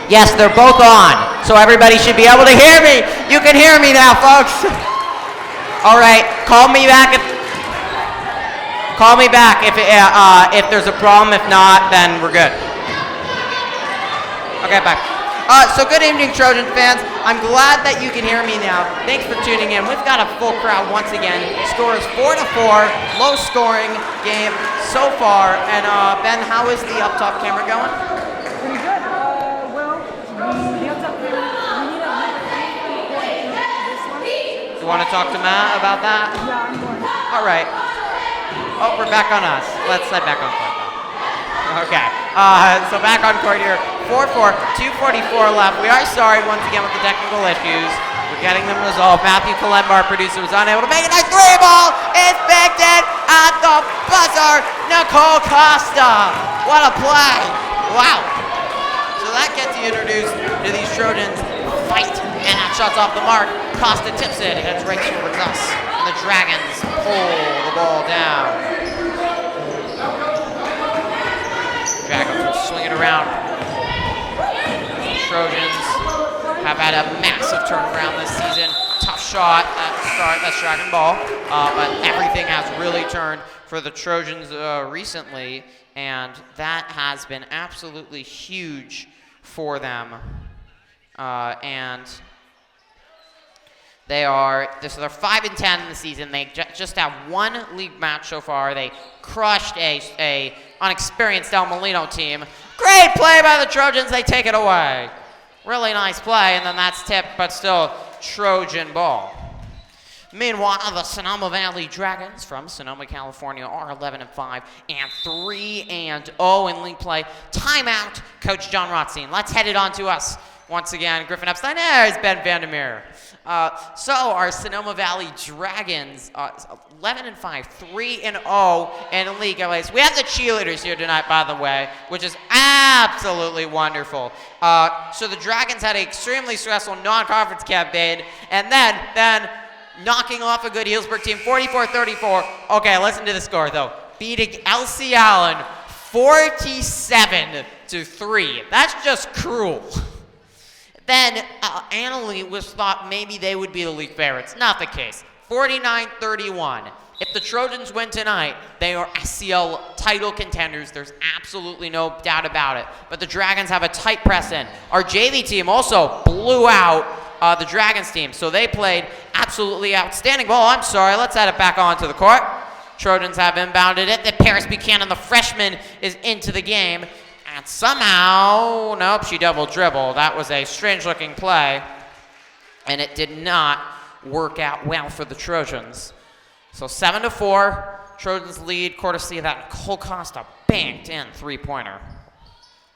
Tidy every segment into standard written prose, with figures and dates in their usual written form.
Yes, they're both on, so everybody should be able to hear me. You can hear me now, folks. All right, call me back if there's a problem. If not, then we're good. Okay, bye. So good evening, Trojan fans. I'm glad that you can hear me now. Thanks for tuning in. We've got a full crowd once again. Score is 4-4, low scoring game so far. And Ben, how is the up top camera going? Pretty good. The up top camera, we need a this one. You want to talk to Matt about that? Yeah, I'm going. All right. Oh, we're back on us. Let's head back on court now. Okay. So back on court here. 4-4, 2:44 left. We are sorry once again with the technical issues. We're getting them resolved. Matthew Kalemba, our producer, was unable to make it. Nice three ball. It's backed in at the buzzer. Nicole Costa. What a play. Wow. So that gets you introduced to these Trojans. Fight. And that shot's off the mark. Costa tips it. It's right towards us. And the Dragons pull the ball down. Dragons will swing it around. Trojans have had a massive turnaround this season. Tough shot at the start, that's Dragon Ball. But everything has really turned for the Trojans recently, and that has been absolutely huge for them. And they're 5-10 in the season. They just have one league match so far. They crushed a unexperienced El Molino team. Great play by the Trojans. They take it away. Really nice play, and then that's tipped, but still Trojan ball. Meanwhile, the Sonoma Valley Dragons from Sonoma, California are 11-5 and 3-0 in league play. Timeout, Coach John Rothstein. Let's head it on to us. Once again, Griffin Epstein, there's Ben Vandermeer. So our Sonoma Valley Dragons, 11-5, 3-0 in league. We have the cheerleaders here tonight, by the way, which is absolutely wonderful. So the Dragons had an extremely stressful non-conference campaign, and then knocking off a good Healdsburg team, 44-34. Okay, listen to the score, though. Beating LC Allen 47-3. That's just cruel. Then Annalee was thought maybe they would be the league favorites. Not the case. 49-31. If the Trojans win tonight, they are SCL title contenders. There's absolutely no doubt about it. But the Dragons have a tight press in. Our JV team also blew out the Dragons team. So they played absolutely outstanding ball. I'm sorry. Let's add it back onto the court. Trojans have inbounded it. That Paris Buchanan, the freshman, is into the game. And somehow, nope, she double dribbled. That was a strange looking play. And it did not work out well for the Trojans. So 7-4, Trojans lead, courtesy of that Nicole Costa banked in three-pointer.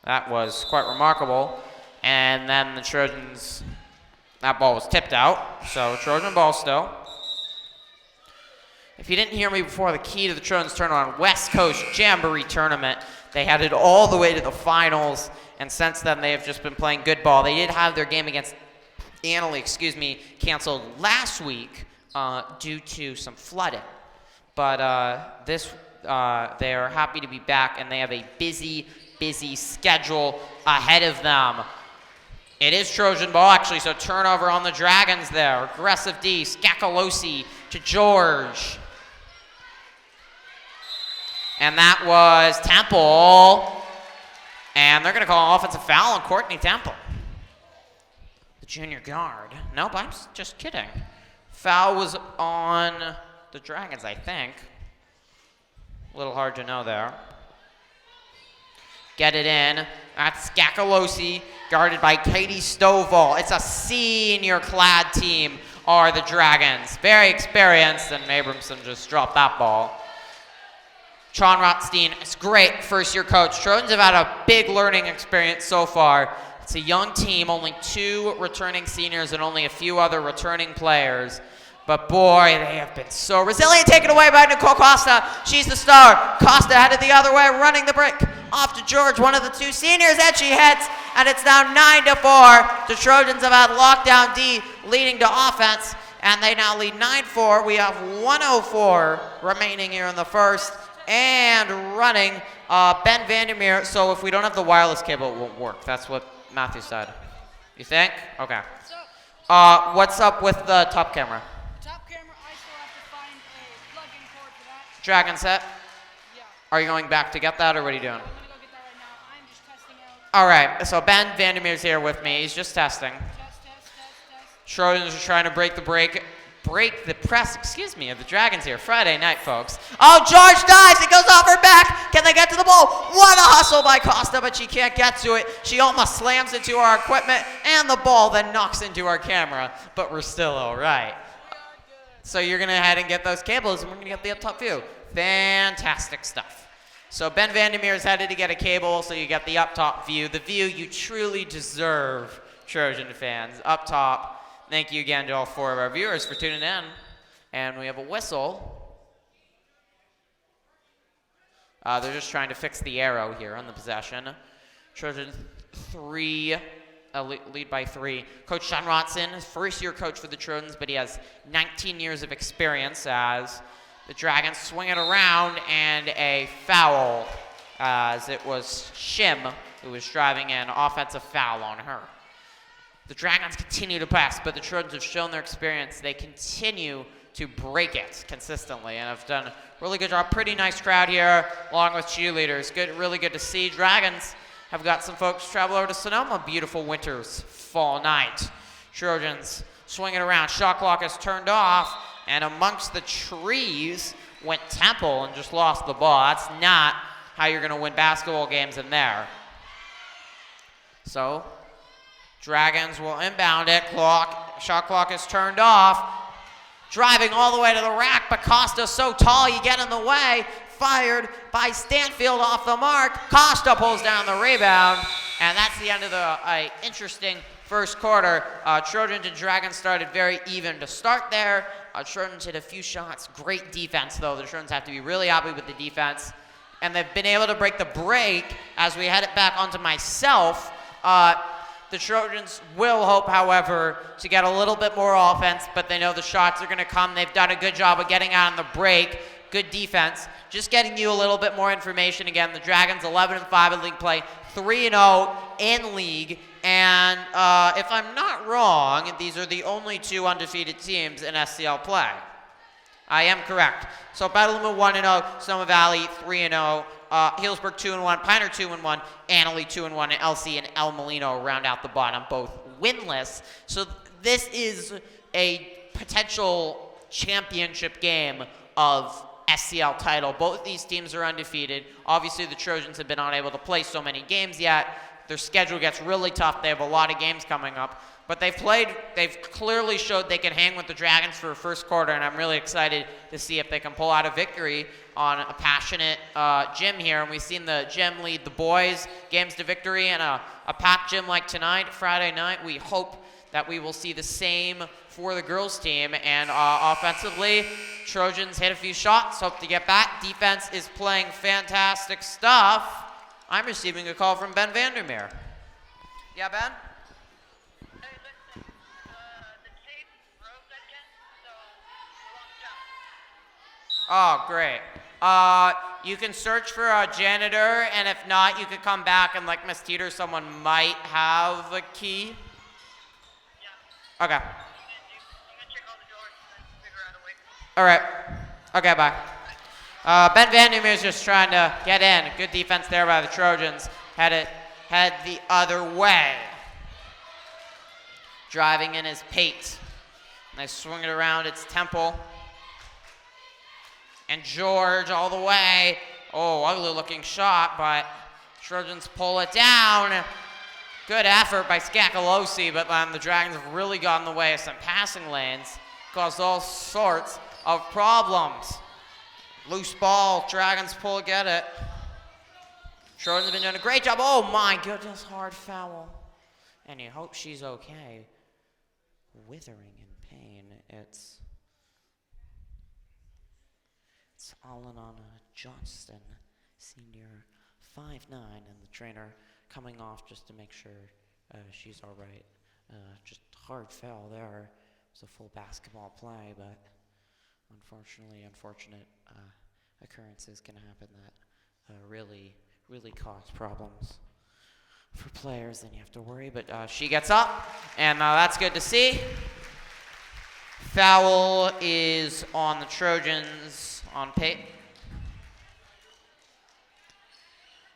That was quite remarkable. And then the Trojans, that ball was tipped out. So Trojan ball still. If you didn't hear me before, the key to the Trojans turnaround, West Coast Jamboree Tournament. They had it all the way to the finals, and since then they have just been playing good ball. They did have their game against Annalee, canceled last week due to some flooding. But they are happy to be back, and they have a busy schedule ahead of them. It is Trojan ball, actually, so turnover on the Dragons there. Aggressive D, Scacalosi to George. And that was Temple. And they're going to call an offensive foul on Courtney Temple. The junior guard. Nope, I'm just kidding. Foul was on the Dragons, I think. A little hard to know there. Get it in. That's Scacalosi, guarded by Katie Stovall. It's a senior-clad team, are the Dragons. Very experienced, and Abramson just dropped that ball. John Rothstein is great first-year coach. Trojans have had a big learning experience so far. It's a young team, only 2 returning seniors and only a few other returning players. But boy, they have been so resilient. Taken away by Nicole Costa. She's the star. Costa headed the other way, running the break. Off to George, one of the 2 seniors, and she hits. And it's now 9-4. The Trojans have had lockdown D leading to offense. And they now lead 9-4. We have 1:04 remaining here in the first. And running Ben Vandermeer. So if we don't have the wireless cable, it won't work. That's what Matthew said. You think? Okay. What's up with the top camera? Top camera, I still have to find a plug-in cord for that. Dragon set? Yeah. Are you going back to get that, or what are you doing? I'm gonna go get that right now. I'm just testing out. All right, so Ben Vandermeer's here with me. He's just testing. Test. Trojans are trying to break the press, of the Dragons here. Friday night, folks. Oh, George dives. It goes off her back. Can they get to the ball? What a hustle by Costa, but she can't get to it. She almost slams into our equipment, and the ball then knocks into our camera, but we're still all right. So you're going to head and get those cables, and we're going to get the up-top view. Fantastic stuff. So Ben Vandermeer is headed to get a cable, so you get the up-top view. The view you truly deserve, Trojan fans. Up top. Thank you again to all 4 of our viewers for tuning in. And we have a whistle. They're just trying to fix the arrow here on the possession. Trojan 3, lead by 3. Coach Sean Rotson, first-year coach for the Trojans, but he has 19 years of experience as the Dragons swing it around, and a foul, as it was Shim who was driving in. Offensive foul on her. The Dragons continue to press, but the Trojans have shown their experience. They continue to break it consistently and have done a really good job. Pretty nice crowd here, along with cheerleaders. Really good to see. Dragons have got some folks travel over to Sonoma. Beautiful winter's fall night. Trojans swing it around. Shot clock is turned off, and amongst the trees went Temple and just lost the ball. That's not how you're going to win basketball games in there. So Dragons will inbound it. Shot clock is turned off. Driving all the way to the rack, but Costa's so tall, you get in the way. Fired by Stanfield off the mark. Costa pulls down the rebound, and that's the end of the interesting first quarter. Trojans and Dragons started very even to start there. Trojans hit a few shots. Great defense, though. The Trojans have to be really happy with the defense, and they've been able to break the break. As we head it back onto myself, the Trojans will hope, however, to get a little bit more offense, but they know the shots are going to come. They've done a good job of getting out on the break. Good defense. Just getting you a little bit more information. Again, the Dragons 11-5 in league play, 3-0 in league. And if I'm not wrong, these are the only 2 undefeated teams in SCL play. I am correct. So Petaluma 1-0, Sonoma Valley 3-0. Healdsburg 2-1, Pioneer 2-1, Annalee 2-1, and LC and El Molino round out the bottom, both winless. So this is a potential championship game of SCL title. Both these teams are undefeated. Obviously, the Trojans have been unable to play so many games yet. Their schedule gets really tough. They have a lot of games coming up. But they've clearly showed they can hang with the Dragons for a first quarter, and I'm really excited to see if they can pull out a victory on a passionate gym here. And we've seen the gym lead the boys games to victory, and a packed gym like tonight, Friday night. We hope that we will see the same for the girls team. And offensively, Trojans hit a few shots, hope to get back. Defense is playing fantastic stuff. I'm receiving a call from Ben Vandermeer. Yeah, Ben? Oh, great. You can search for a janitor, and if not, you could come back and, like Miss Teeter, someone might have a key. Yeah. Okay. All right. Okay, bye. Ben Vandermeer is just trying to get in. Good defense there by the Trojans. Head the other way. Driving in is Pate. And they swing it around. It's Temple. And George all the way. Oh, ugly looking shot, but Trojans pull it down. Good effort by Scacalosi, but the Dragons have really gotten in the way of some passing lanes. Caused all sorts of problems. Loose ball, Dragons pull, get it. Trojans have been doing a great job. Oh my goodness, hard foul. And you hope she's okay. Withering in pain. It's Alana Johnston, senior, 5'9", and the trainer coming off just to make sure she's all right. Just hard foul there. It was a full basketball play, but unfortunate occurrences can happen that really cause problems for players, and you have to worry. But she gets up, and that's good to see. Foul is on the Trojans on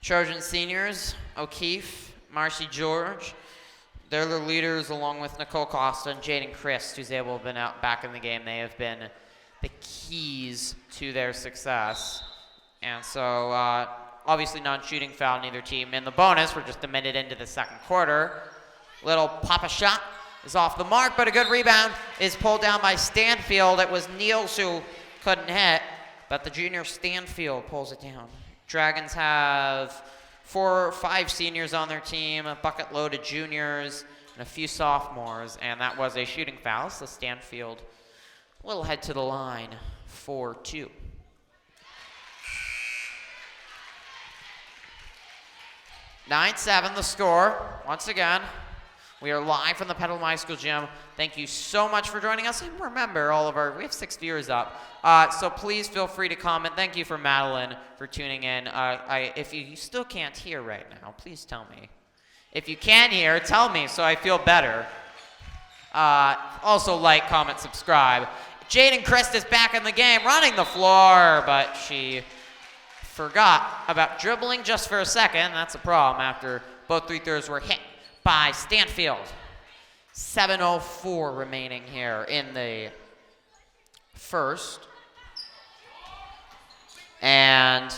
Trojan seniors, O'Keefe, Marcy George. They're the leaders along with Nicole Costa and Jaden Christ, who's able to have been out back in the game. They have been the keys to their success. And so obviously non-shooting foul in either team. In the bonus, we're just a minute into the second quarter. Little pop-a shot is off the mark, but a good rebound is pulled down by Stanfield. It was Niels who couldn't hit, but the junior Stanfield pulls it down. Dragons have 4 or 5 seniors on their team, a bucket load of juniors, and a few sophomores, and that was a shooting foul, so Stanfield will head to the line for 2. (9-7) the score. Once again, we are live from the Petaluma High School gym. Thank you so much for joining us. And remember, we have 6 viewers up. So please feel free to comment. Thank you for Madeline for tuning in. If you still can't hear right now, please tell me. If you can hear, tell me so I feel better. Also like, comment, subscribe. Jaden Christ is back in the game, running the floor, but she forgot about dribbling just for a second. That's a problem after both 3 throws were hit by Stanfield. 7:04 remaining here in the first. And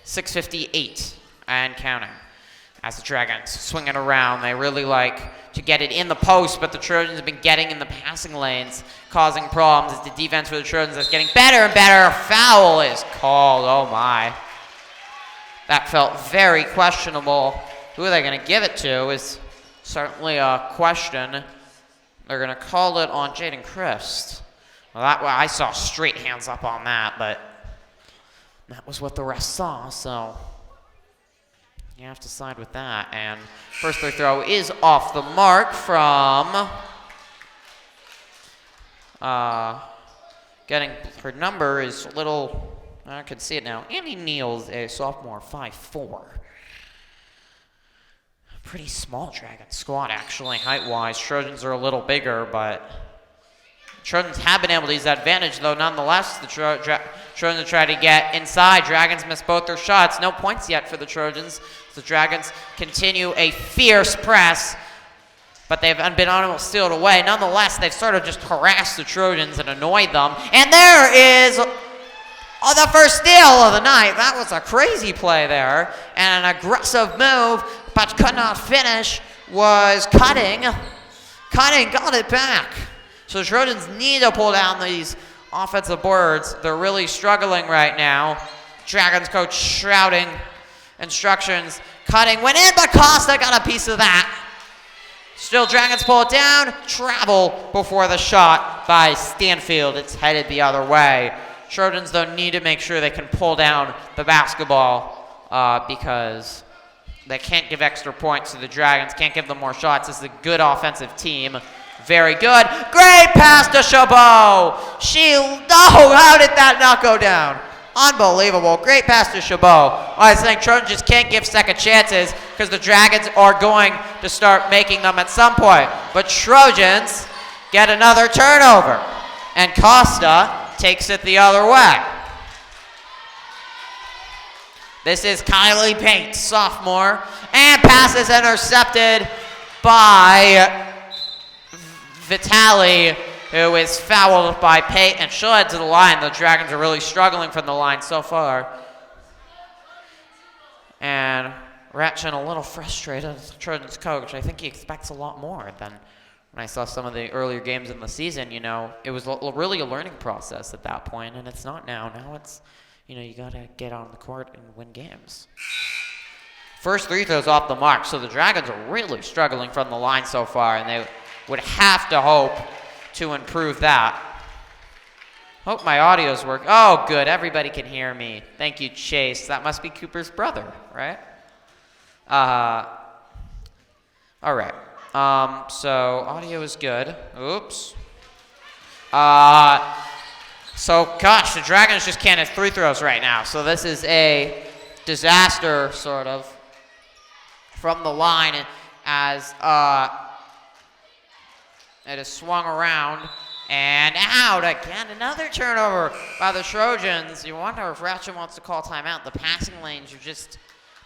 6:58 and counting. As the Dragons swing it around, they really like to get it in the post, but the Trojans have been getting in the passing lanes, causing problems. It's the defense for the Trojans that's getting better and better. A foul is called. Oh my. That felt very questionable. Who are they going to give it to is certainly a question. They're going to call it on Jaden Christ. Well, I saw straight hands up on that, but that was what the rest saw, so you have to side with that. And first free throw is off the mark from getting her number is a little, I can see it now. Annie Neal's a sophomore, 5'4". Pretty small Dragon squad, actually, height-wise. Trojans are a little bigger, but Trojans have been able to use that advantage, though, nonetheless. The Trojans try to get inside. Dragons miss both their shots. No points yet for the Trojans. The Dragons continue a fierce press, but they've been unable to steal it away. Nonetheless, they've sort of just harassed the Trojans and annoyed them. And there is the first steal of the night. That was a crazy play there, and an aggressive move, but could not finish, was Cutting. Cutting got it back. So the Trojans need to pull down these offensive boards. They're really struggling right now. Dragons coach shouting instructions. Cutting went in, but Costa got a piece of that. Still, Dragons pull it down. Travel before the shot by Stanfield. It's headed the other way. Trojans, though, need to make sure they can pull down the basketball because they can't give extra points to the Dragons, can't give them more shots. This is a good offensive team. Very good. Great pass to Chabot. How did that not go down? Unbelievable. Great pass to Chabot. I was saying Trojans just can't give second chances because the Dragons are going to start making them at some point. But Trojans get another turnover. And Costa takes it the other way. This is Kylie Paint, sophomore. And pass is intercepted by Vitale, who is fouled by Pate, and she'll head to the line. The Dragons are really struggling from the line so far. And Ratchin a little frustrated as the Trojans coach. I think he expects a lot more than when I saw some of the earlier games in the season. You know, it was really a learning process at that point, and it's not now. Now it's, you know, you got to get on the court and win games. First 3 throws off the mark, so the Dragons are really struggling from the line so far, and they would have to hope to improve that. Hope my audio's working. Oh, good. Everybody can hear me. Thank you, Chase. That must be Cooper's brother, right? All right. So audio is good. Oops. So, gosh, the Dragons just can't hit 3 throws right now. So this is a disaster, sort of, from the line as it is swung around and out again. Another turnover by the Trojans. You wonder if Ratchet wants to call timeout. The passing lanes are just,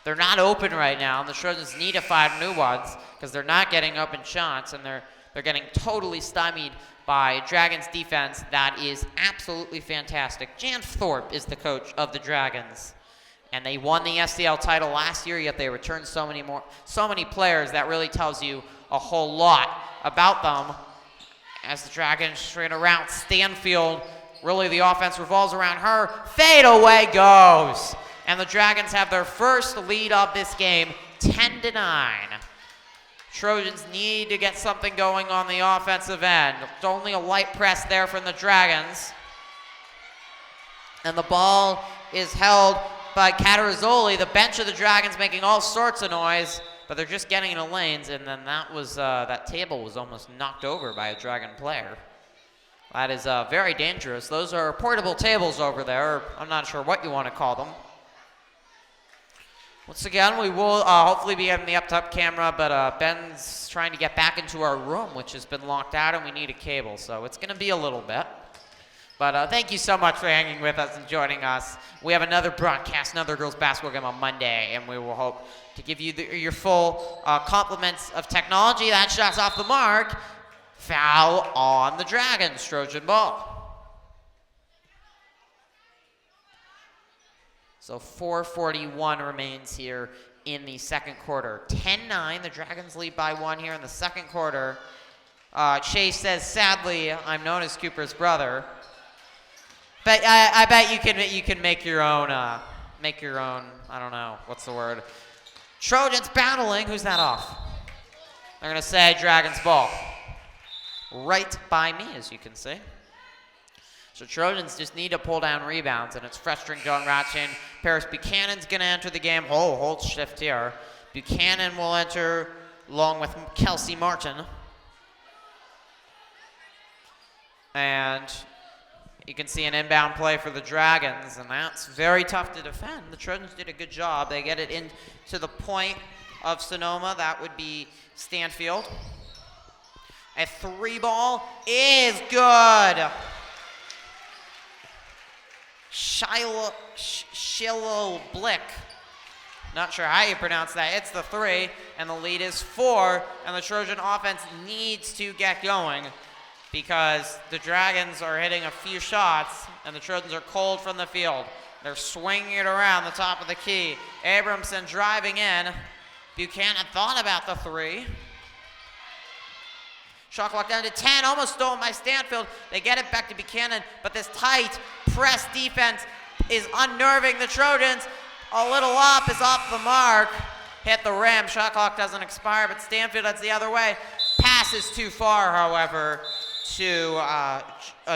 they're not open right now, and the Trojans need to find new ones because they're not getting open shots, and they're getting totally stymied by Dragons defense that is absolutely fantastic. Jan Thorpe is the coach of the Dragons, and they won the SCL title last year, yet they returned so many players. That really tells you a whole lot about them. As the Dragons straight around Stanfield, really the offense revolves around her. Fade away goes, and the Dragons have their first lead of this game, 10-9. Trojans need to get something going on the offensive end. It's only a light press there from the Dragons. And the ball is held by Catarazzoli. The bench of the Dragons making all sorts of noise, but they're just getting into lanes, and then that table was almost knocked over by a Dragon player. That is very dangerous. Those are portable tables over there. I'm not sure what you want to call them. Once again, we will hopefully be getting the up-top camera, but Ben's trying to get back into our room, which has been locked out, and we need a cable, so it's going to be a little bit. But thank you so much for hanging with us and joining us. We have another broadcast, another girls basketball game on Monday, and we will hope to give you your full compliments of technology. That shot's off the mark. Foul on the Dragons, Trojan ball. So 4:41 remains here in the second quarter. 10-9, the Dragons lead by 1 here in the second quarter. Chase says, sadly, I'm known as Cooper's brother. But I bet you can make your own, I don't know, what's the word? Trojans battling, who's that off? They're gonna say Dragons ball. Right by me, as you can see. So Trojans just need to pull down rebounds, and it's frustrating John Ratchin. Paris Buchanan's gonna enter the game. Hold shift here. Buchanan will enter along with Kelsey Martin. And you can see an inbound play for the Dragons, and that's very tough to defend. The Trojans did a good job. They get it into the point of Sonoma. That would be Stanfield. A 3 ball is good. Shiloh Blick. Not sure how you pronounce that. It's the 3, and the lead is 4, and the Trojan offense needs to get going because the Dragons are hitting a few shots, and the Trojans are cold from the field. They're swinging it around the top of the key. Abramson driving in. Buchanan thought about the 3. Shot clock down to 10, almost stolen by Stanfield. They get it back to Buchanan, but this tight press defense is unnerving the Trojans. A little up is off the mark. Hit the rim, shot clock doesn't expire, but Stanfield heads the other way. Pass is too far, however, to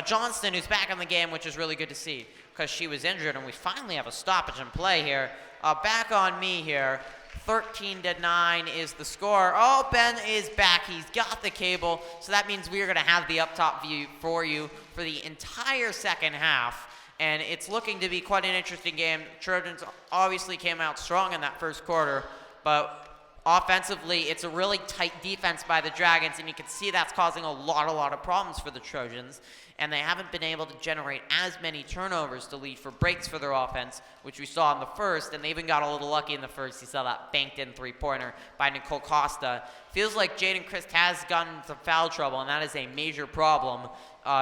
Johnston, who's back in the game, which is really good to see because she was injured, and we finally have a stoppage in play here. Back on me here. 13-9 is the score. Oh, Ben is back. He's got the cable. So that means we are going to have the up-top view for you for the entire second half. And it's looking to be quite an interesting game. Trojans obviously came out strong in that first quarter, but offensively, it's a really tight defense by the Dragons, and you can see that's causing a lot of problems for the Trojans. And they haven't been able to generate as many turnovers to lead for breaks for their offense, which we saw in the first, and they even got a little lucky in the first. You saw that banked-in three-pointer by Nicole Costa. Feels like Jaden Christ has gotten into foul trouble, and that is a major problem.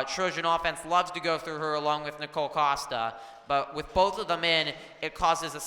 Trojan offense loves to go through her along with Nicole Costa, but with both of them in, it causes a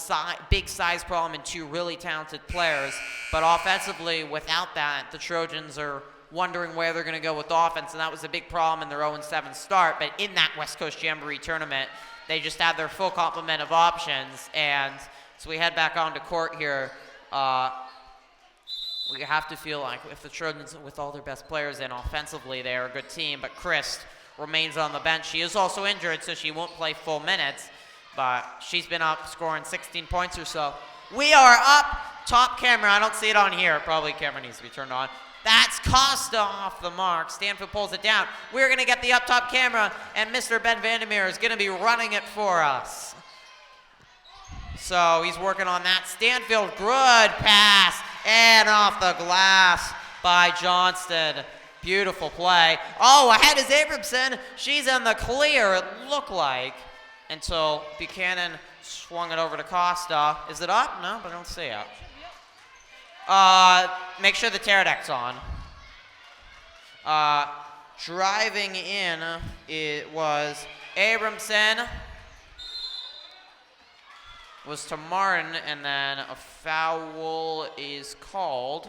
big size problem and 2 really talented players. But offensively, without that, the Trojans are wondering where they're going to go with offense, and that was a big problem in their 0-7 start. But in that West Coast Jamboree tournament, they just had their full complement of options. And so we head back onto court here. we have to feel like if the Trojans, with all their best players in offensively, they are a good team, but Chris remains on the bench. She is also injured, so she won't play full minutes, but she's been up scoring 16 points or so. We are up. Top camera. I don't see it on here. Probably camera needs to be turned on. That's Costa off the mark. Stanfield pulls it down. We're going to get the up top camera, and Mr. Ben Vandermeer is going to be running it for us. So he's working on that. Stanfield, good pass, and off the glass by Johnston. Beautiful play. Oh, ahead is Abramson. She's in the clear, it looked like, until Buchanan swung it over to Costa. Is it up? No, but I don't see it. Make sure the tear deck's on. Driving in, it was Abramson. Was to Martin, and then a foul is called.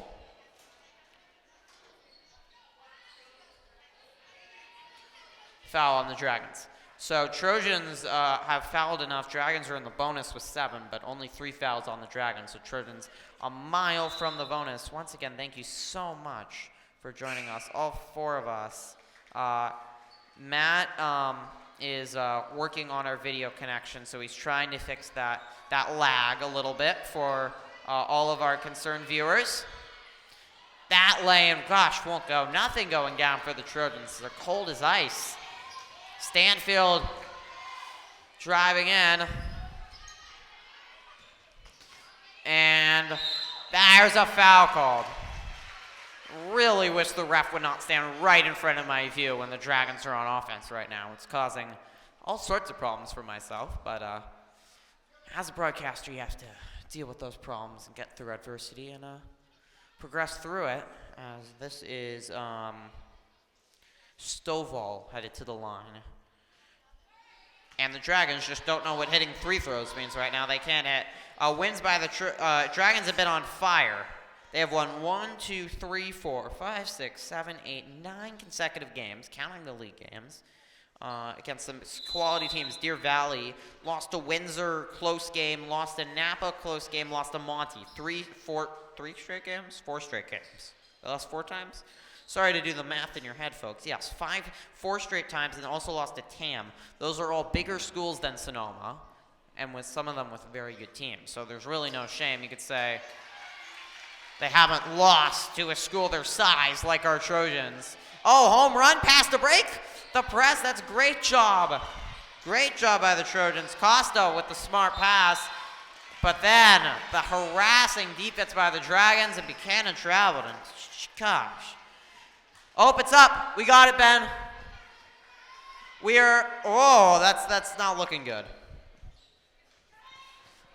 Foul on the Dragons. So Trojans have fouled enough. Dragons are in the bonus with 7, but only 3 fouls on the Dragons. So Trojans a mile from the bonus. Once again, thank you so much for joining us, all 4 of us. Matt is working on our video connection, so he's trying to fix that lag a little bit for all of our concerned viewers. That lane, gosh, won't go. Nothing going down for the Trojans. They're cold as ice. Stanfield driving in. And there's a foul called. Really wish the ref would not stand right in front of my view when the Dragons are on offense right now. It's causing all sorts of problems for myself, but as a broadcaster, you have to deal with those problems and get through adversity and progress through it. As this is Stovall headed to the line. And the Dragons just don't know what hitting free throws means right now. They can't hit. Wins by the Dragons have been on fire. They have won 1, 2, 3, 4, 5, 6, 7, 8, 9 consecutive games, counting the league games, against some quality teams. Deer Valley lost to Windsor, close game, lost to Napa, close game, lost to Monty. 3 straight games? 4 straight games. They lost 4 times? Sorry to do the math in your head, folks. Yes, 4 straight times, and also lost to TAM. Those are all bigger schools than Sonoma, and with some of them with very good teams. So there's really no shame. You could say they haven't lost to a school their size like our Trojans. Oh, home run, pass to break. The press, that's great job. Great job by the Trojans. Costa with the smart pass. But then the harassing defense by the Dragons, and Buchanan traveled. And gosh. Oh, it's up. We got it, Ben. That's not looking good.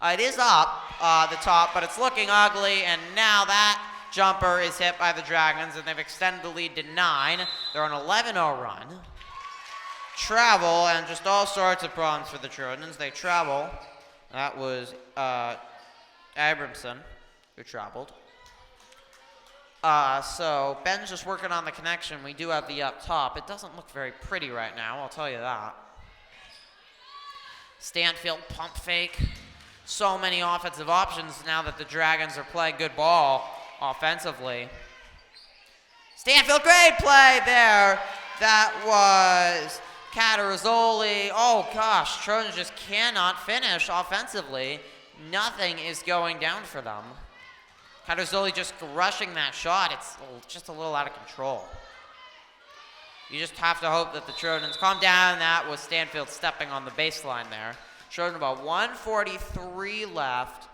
It is up, the top, but it's looking ugly, and now that jumper is hit by the Dragons, and they've extended the lead to 9. They're on an 11-0 run. Travel, and just all sorts of problems for the Trojans. They travel. That was Abramson who traveled. So Ben's just working on the connection. We do have the up top. It doesn't look very pretty right now, I'll tell you that. Stanfield pump fake. So many offensive options now that the Dragons are playing good ball offensively. Stanfield, great play there. That was Catarazzoli. Oh gosh, Trojans just cannot finish offensively. Nothing is going down for them. Catarazzoli just rushing that shot. It's just a little out of control. You just have to hope that the Trojans calm down. That was Stanfield stepping on the baseline there. Trojan about 1:43 left.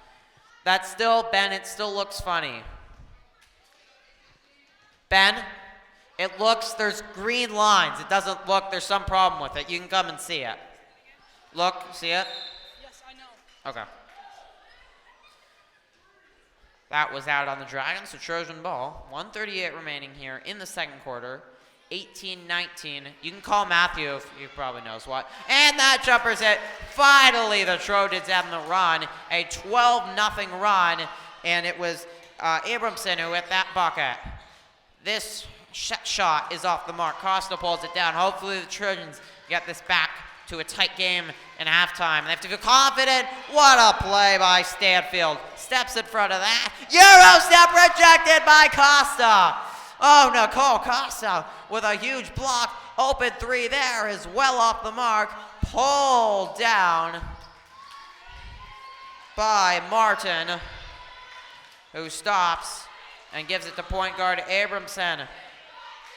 That's still, Ben, it still looks funny. Ben, it looks, there's green lines. It doesn't look, there's some problem with it. You can come and see it. Look, see it? Yes, I know. Okay. That was out on the Dragons, so Trojan ball. 1:38 remaining here in the second quarter. 18-19. You can call Matthew if he probably knows what. And that jumper's hit. Finally, the Trojans have the run. A 12-0 run, and it was Abramson who hit that bucket. This shot is off the mark. Costa pulls it down. Hopefully the Trojans get this back to a tight game in halftime. They have to feel confident. What a play by Stanfield. Steps in front of that. Euro step rejected by Costa. Oh, Nicole Costa with a huge block. Open three there is well off the mark. Pulled down by Martin, who stops and gives it to point guard Abramson.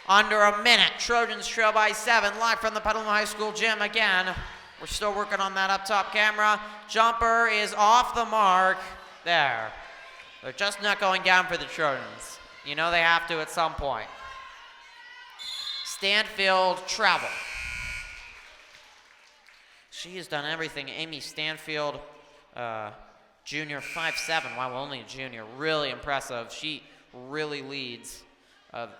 Under a minute, Trojans trail by 7, live from the Petaluma High School gym again. We're still working on that up top camera. Jumper is off the mark. There. They're just not going down for the Trojans. You know they have to at some point. Stanfield travel. She has done everything. Amy Stanfield, junior, 5'7". Wow, only a junior. Really impressive. She really leads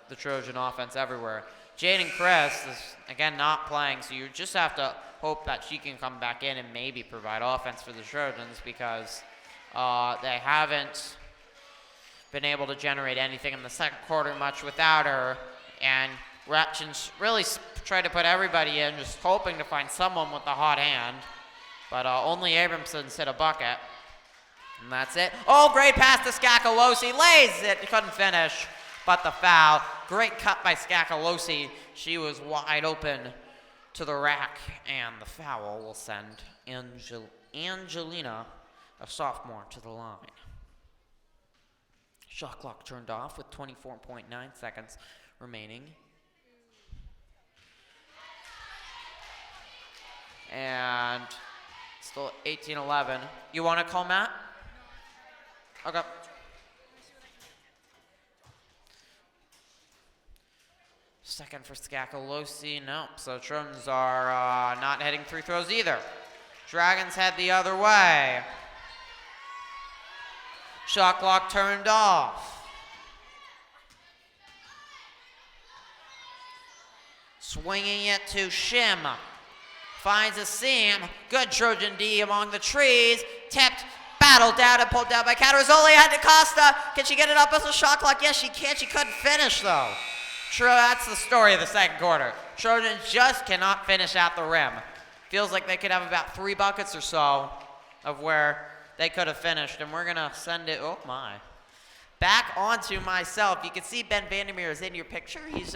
the Trojan offense everywhere. Jaden Chris is, again, not playing, so you just have to hope that she can come back in and maybe provide offense for the Trojans because they haven't been able to generate anything in the second quarter much without her. And Ratchins really tried to put everybody in, just hoping to find someone with a hot hand. But only Abramson's hit a bucket. And that's it. Oh, great pass to Scacalosi. Lays it. Couldn't finish. But the foul. Great cut by Scacalosi. She was wide open to the rack. And the foul will send Angelina, a sophomore, to the line. Shot clock turned off with 24.9 seconds remaining. And still 18-11. You want to call Matt? Okay. Second for Scacalosi. Nope. So Trojans are not heading free throws either. Dragons head the other way. Shot clock turned off. Swinging it to Shim. Finds a seam. Good Trojan D among the trees. Tipped. Battled down and pulled down by Catarozzoli. Had to Costa. Can she get it up as a shot clock? Yes, she can. She couldn't finish, though. That's the story of the second quarter. Trojans just cannot finish at the rim. Feels like they could have about 3 buckets or so of where they could have finished. And we're going to send it, oh my, back onto myself. You can see Ben Vandermeer is in your picture. He's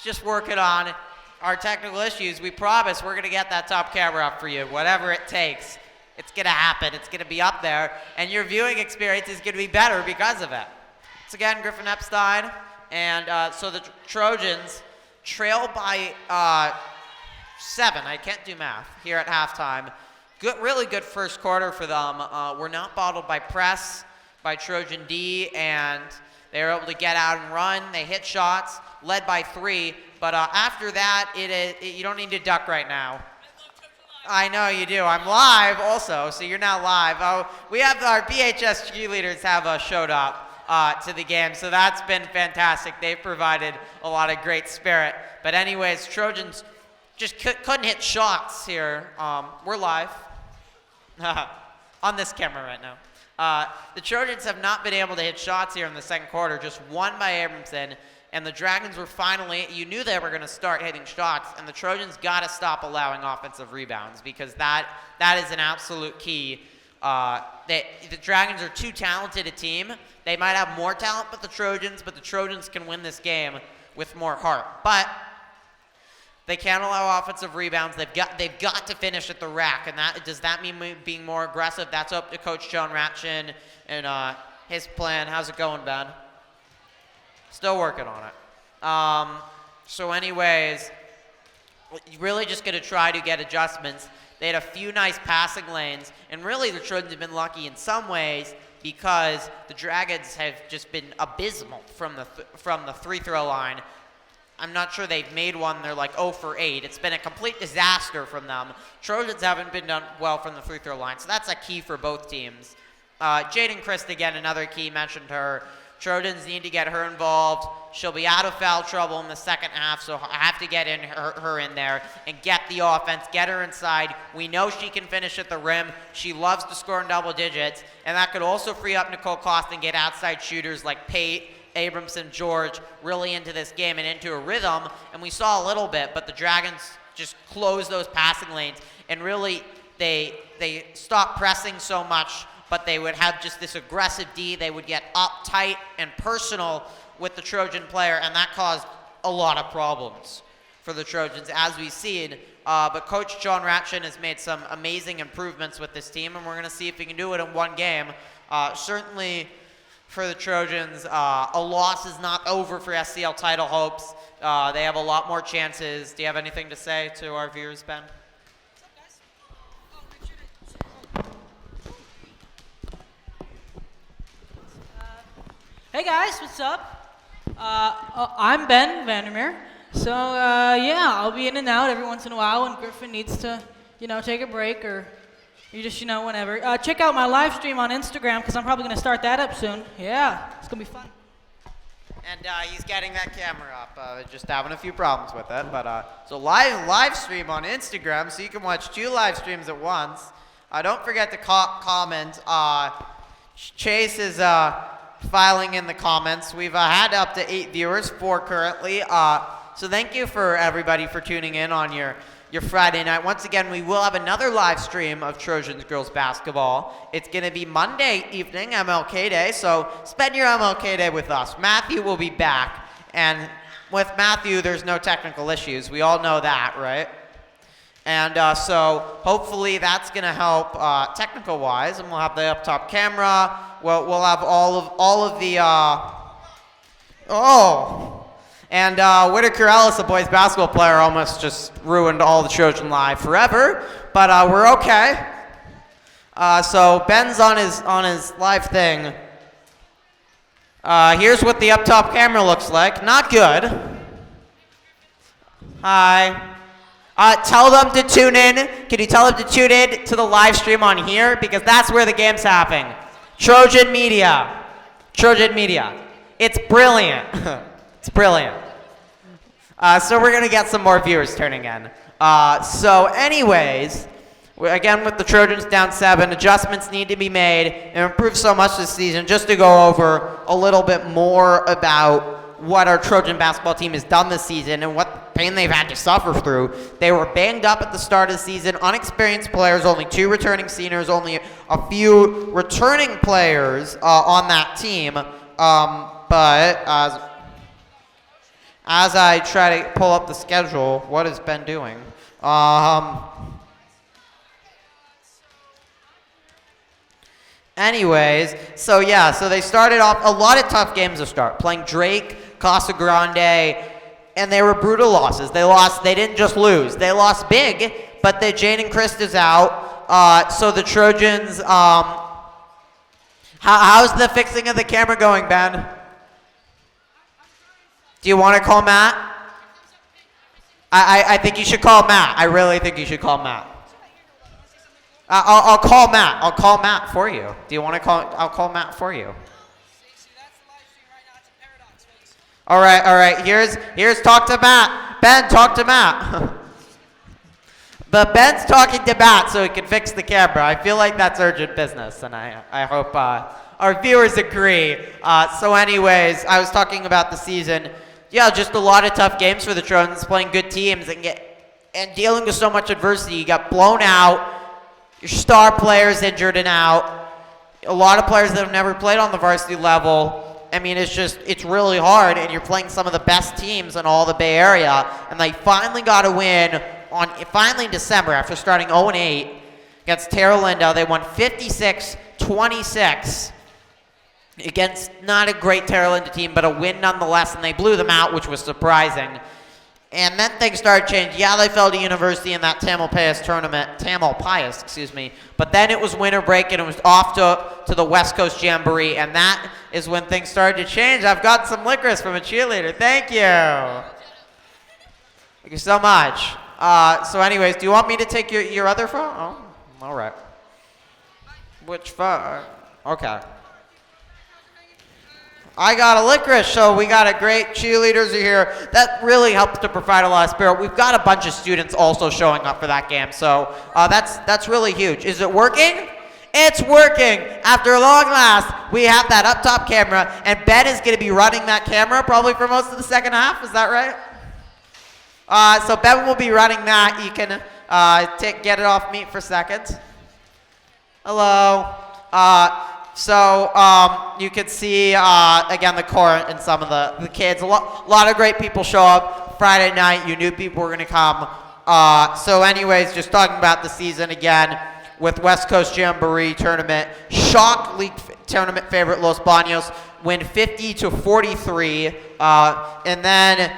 just working on our technical issues. We promise we're going to get that top camera up for you, whatever it takes. It's going to happen. It's going to be up there. And your viewing experience is going to be better because of it. Once again, Griffin Epstein. And so the Trojans trail by 7. I can't do math here at halftime. Good, really good first quarter for them. We're not bottled by press, by Trojan D, and they were able to get out and run. They hit shots, led by 3. But after that, you don't need to duck right now. I know you do. I'm live also, so you're now live. We have our PHS cheerleaders have showed up to the game, so that's been fantastic. They've provided a lot of great spirit. But anyways, Trojans just couldn't hit shots here. We're live on this camera right now. The Trojans have not been able to hit shots here in the second quarter, just one by Abramson. And the Dragons were finally, you knew they were going to start hitting shots, and the Trojans got to stop allowing offensive rebounds because that is an absolute key. The Dragons are too talented a team. They might have more talent but the Trojans can win this game with more heart. But they can't allow offensive rebounds. They've got to finish at the rack, and does that mean being more aggressive? That's up to Coach Joan Ratchin and his plan. How's it going, Ben? Still working on it. So anyways, really just going to try to get adjustments. They had a few nice passing lanes, and really the Trojans have been lucky in some ways because the Dragons have just been abysmal from the free throw line. I'm not sure they've made one. They're like 0 for 8. It's been a complete disaster from them. Trojans haven't been done well from the free throw line, so that's a key for both teams. Jaden Christ, again, another key, mentioned her. Trojans need to get her involved. She'll be out of foul trouble in the second half, so I have to get her in there and get the offense, get her inside. We know she can finish at the rim. She loves to score in double digits, and that could also free up Nicole Costa and get outside shooters like Pate, Abramson, George really into this game and into a rhythm. And we saw a little bit, but the Dragons just close those passing lanes. And really, they stopped pressing so much, but they would have just this aggressive D. They would get uptight and personal with the Trojan player, and that caused a lot of problems for the Trojans, as we've seen. But Coach John Ratchin has made some amazing improvements with this team, and we're going to see if he can do it in one game. Certainly, for the Trojans, a loss is not over for SCL title hopes. They have a lot more chances. Do you have anything to say to our viewers, Ben? Hey guys, what's up? I'm Ben Vandermeer. So yeah, I'll be in and out every once in a while when Griffin needs to, take a break or you just, whenever. Check out my live stream on Instagram because I'm probably going to start that up soon. Yeah, it's going to be fun. And he's getting that camera up. Just having a few problems with it. But so live stream on Instagram, so you can watch 2 live streams at once. Don't forget to comment. Chase is filing in the comments. We've had up to 8 viewers, 4 currently. So thank you for everybody for tuning in on your Friday night. Once again, we will have another live stream of Trojans girls basketball. It's going to be Monday evening, MLK Day. So spend your MLK Day with us. Matthew will be back. And with Matthew, there's no technical issues. We all know that, right? And so hopefully that's going to help technical-wise, and we'll have the up-top camera. We'll have all of the and Whitaker Ellis, the boys basketball player, almost just ruined all the Trojan Live forever, but we're okay. So Ben's on his live thing. Here's what the up-top camera looks like. Not good. Hi. Tell them to tune in. Can you tell them to tune in to the live stream on here? Because that's where the game's happening. Trojan Media. Trojan Media. It's brilliant. It's brilliant. So we're going to get some more viewers turning in. So anyways, again with the Trojans down 7, adjustments need to be made and improve so much this season. Just to go over a little bit more about what our Trojan basketball team has done this season and what pain they've had to suffer through. They were banged up at the start of the season, unexperienced players, only 2 returning seniors, only a few returning players on that team. But as I try to pull up the schedule, what has Ben doing? Anyways, so yeah, so they started off a lot of tough games to start, playing Drake, Casa Grande, and they were brutal losses. They didn't just lose, they lost big, but Jane and Christ is out. So the Trojans, how's the fixing of the camera going, Ben? Do you want to call Matt? I think you should call Matt. I really think you should call Matt. I'll call Matt. I'll call Matt for you. Do you want to call? I'll call Matt for you. All right. Here's talk to Matt. Ben, talk to Matt. But Ben's talking to Matt so he can fix the camera. I feel like that's urgent business, and I hope our viewers agree. So anyways, I was talking about the season. Yeah, just a lot of tough games for the Trojans, playing good teams and dealing with so much adversity. You got blown out. Your star players injured and out. A lot of players that have never played on the varsity level. I mean, it's really hard, and you're playing some of the best teams in all the Bay Area. And they finally got a win finally in December after starting 0-8 against Terra Linda. They won 56-26 against not a great Terra Linda team, but a win nonetheless, and they blew them out, which was surprising. And then things started changing. Yeah, they fell to University in that Tamalpais tournament, but then it was winter break and it was off to the West Coast Jamboree, and that is when things started to change. I've got some licorice from a cheerleader. Thank you. Thank you so much. So anyways, do you want me to take your other phone? Oh, all right. Which phone? Okay. I got a licorice, so we got a great cheerleaders here. That really helps to provide a lot of spirit. We've got a bunch of students also showing up for that game, so that's really huge. Is it working? It's working. After a long last, we have that up top camera, and Ben is going to be running that camera probably for most of the second half. Is that right? So Ben will be running that. You can get it off me for a second. Hello. You can see, again, the court and some of the kids. A lot of great people show up Friday night. You knew people were going to come. So anyways, just talking about the season again with West Coast Jamboree Tournament. Shock League Tournament favorite Los Banos win 50-43. And then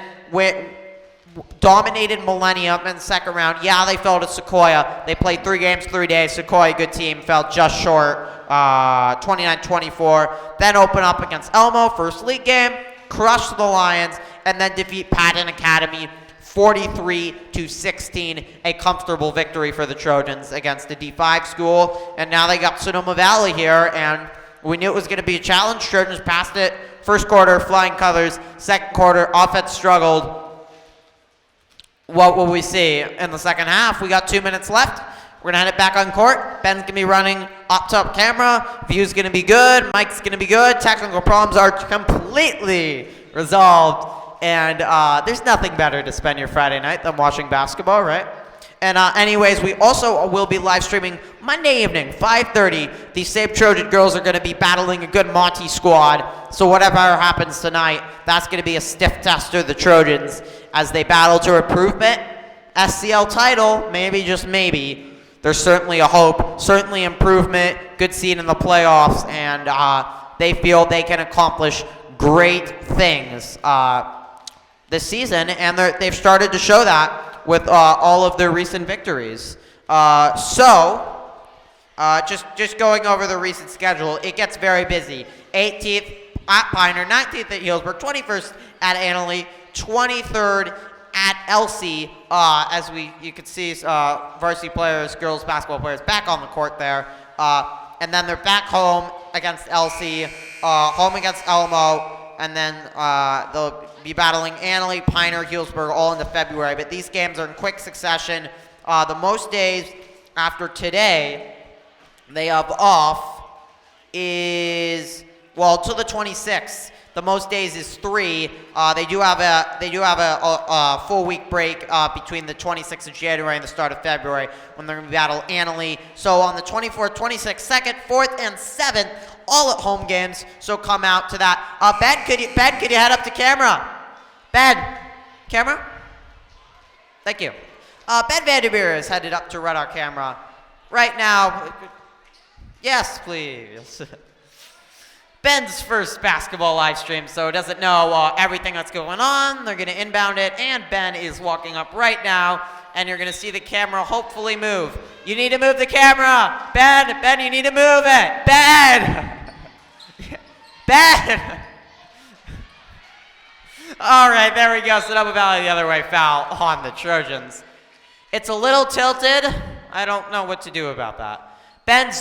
dominated Millennium in the second round. Yeah, they fell to Sequoia. They played 3 games, 3 days. Sequoia, good team, fell just short, 29-24. Then open up against Elmo, first league game, crush the Lions, and then defeat Patton Academy 43-16. A comfortable victory for the Trojans against the D5 school. And now they got Sonoma Valley here, and we knew it was going to be a challenge. Trojans passed it. First quarter, flying colors. Second quarter, offense struggled. What will we see in the second half? We got 2 minutes left. We're going to head it back on court. Ben's going to be running up-top camera. View's going to be good. Mic's going to be good. Technical problems are completely resolved. And there's nothing better to spend your Friday night than watching basketball, right? And anyways, we also will be live streaming Monday evening, 5:30. These same Trojan girls are going to be battling a good Monty squad. So whatever happens tonight, that's going to be a stiff tester of the Trojans as they battle to improvement. SCL title, maybe, just maybe. There's certainly a hope, certainly improvement, good seed in the playoffs, and they feel they can accomplish great things this season, and they've started to show that with all of their recent victories. Just going over the recent schedule, it gets very busy. 18th at Pioneer, 19th at Healdsburg, 21st at Annalee, 23rd at LC. As you can see, varsity players, girls basketball players back on the court there. And then they're back home against LC, home against Elmo, and then they'll be battling Annalee, Pioneer, Healdsburg all into February. But these games are in quick succession. The most days after today they have off is, well, till the 26th. The most days is 3. They do have a full week break between the 26th of January and the start of February when they're going to battle Annalee. So on the 24th, 26th, 2nd, 4th, and 7th, all at home games. So come out to that. Ben, could you head up to camera? Ben, camera? Thank you. Ben Vandermeer is headed up to run our camera right now. Yes, please. Ben's first basketball live stream, so doesn't know everything that's going on. They're going to inbound it, and Ben is walking up right now, and you're going to see the camera hopefully move. You need to move the camera. Ben, you need to move it. Ben! Ben! All right, there we go. Sonoma Valley the other way, foul on the Trojans. It's a little tilted. I don't know what to do about that. Ben,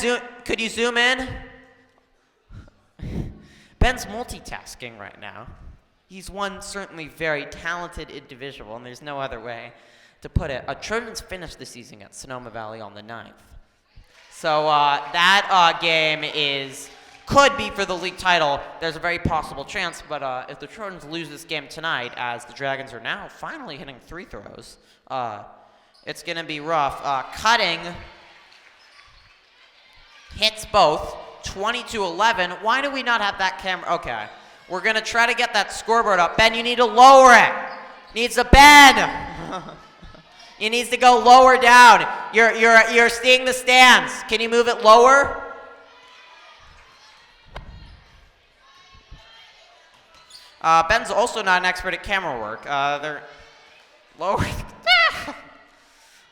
could you zoom in? Ben's multitasking right now. He's one certainly very talented individual, and there's no other way to put it. Trojans finished the season at Sonoma Valley on the 9th. So that game could be for the league title. There's a very possible chance, but if the Trojans lose this game tonight, as the Dragons are now finally hitting 3 throws, it's going to be rough. Cutting hits both. 20-11. Why do we not have that camera? Okay. We're going to try to get that scoreboard up. Ben, you need to lower it. Needs to bend. It needs to go lower down. You're seeing the stands. Can you move it lower? Ben's also not an expert at camera work. They're lowering.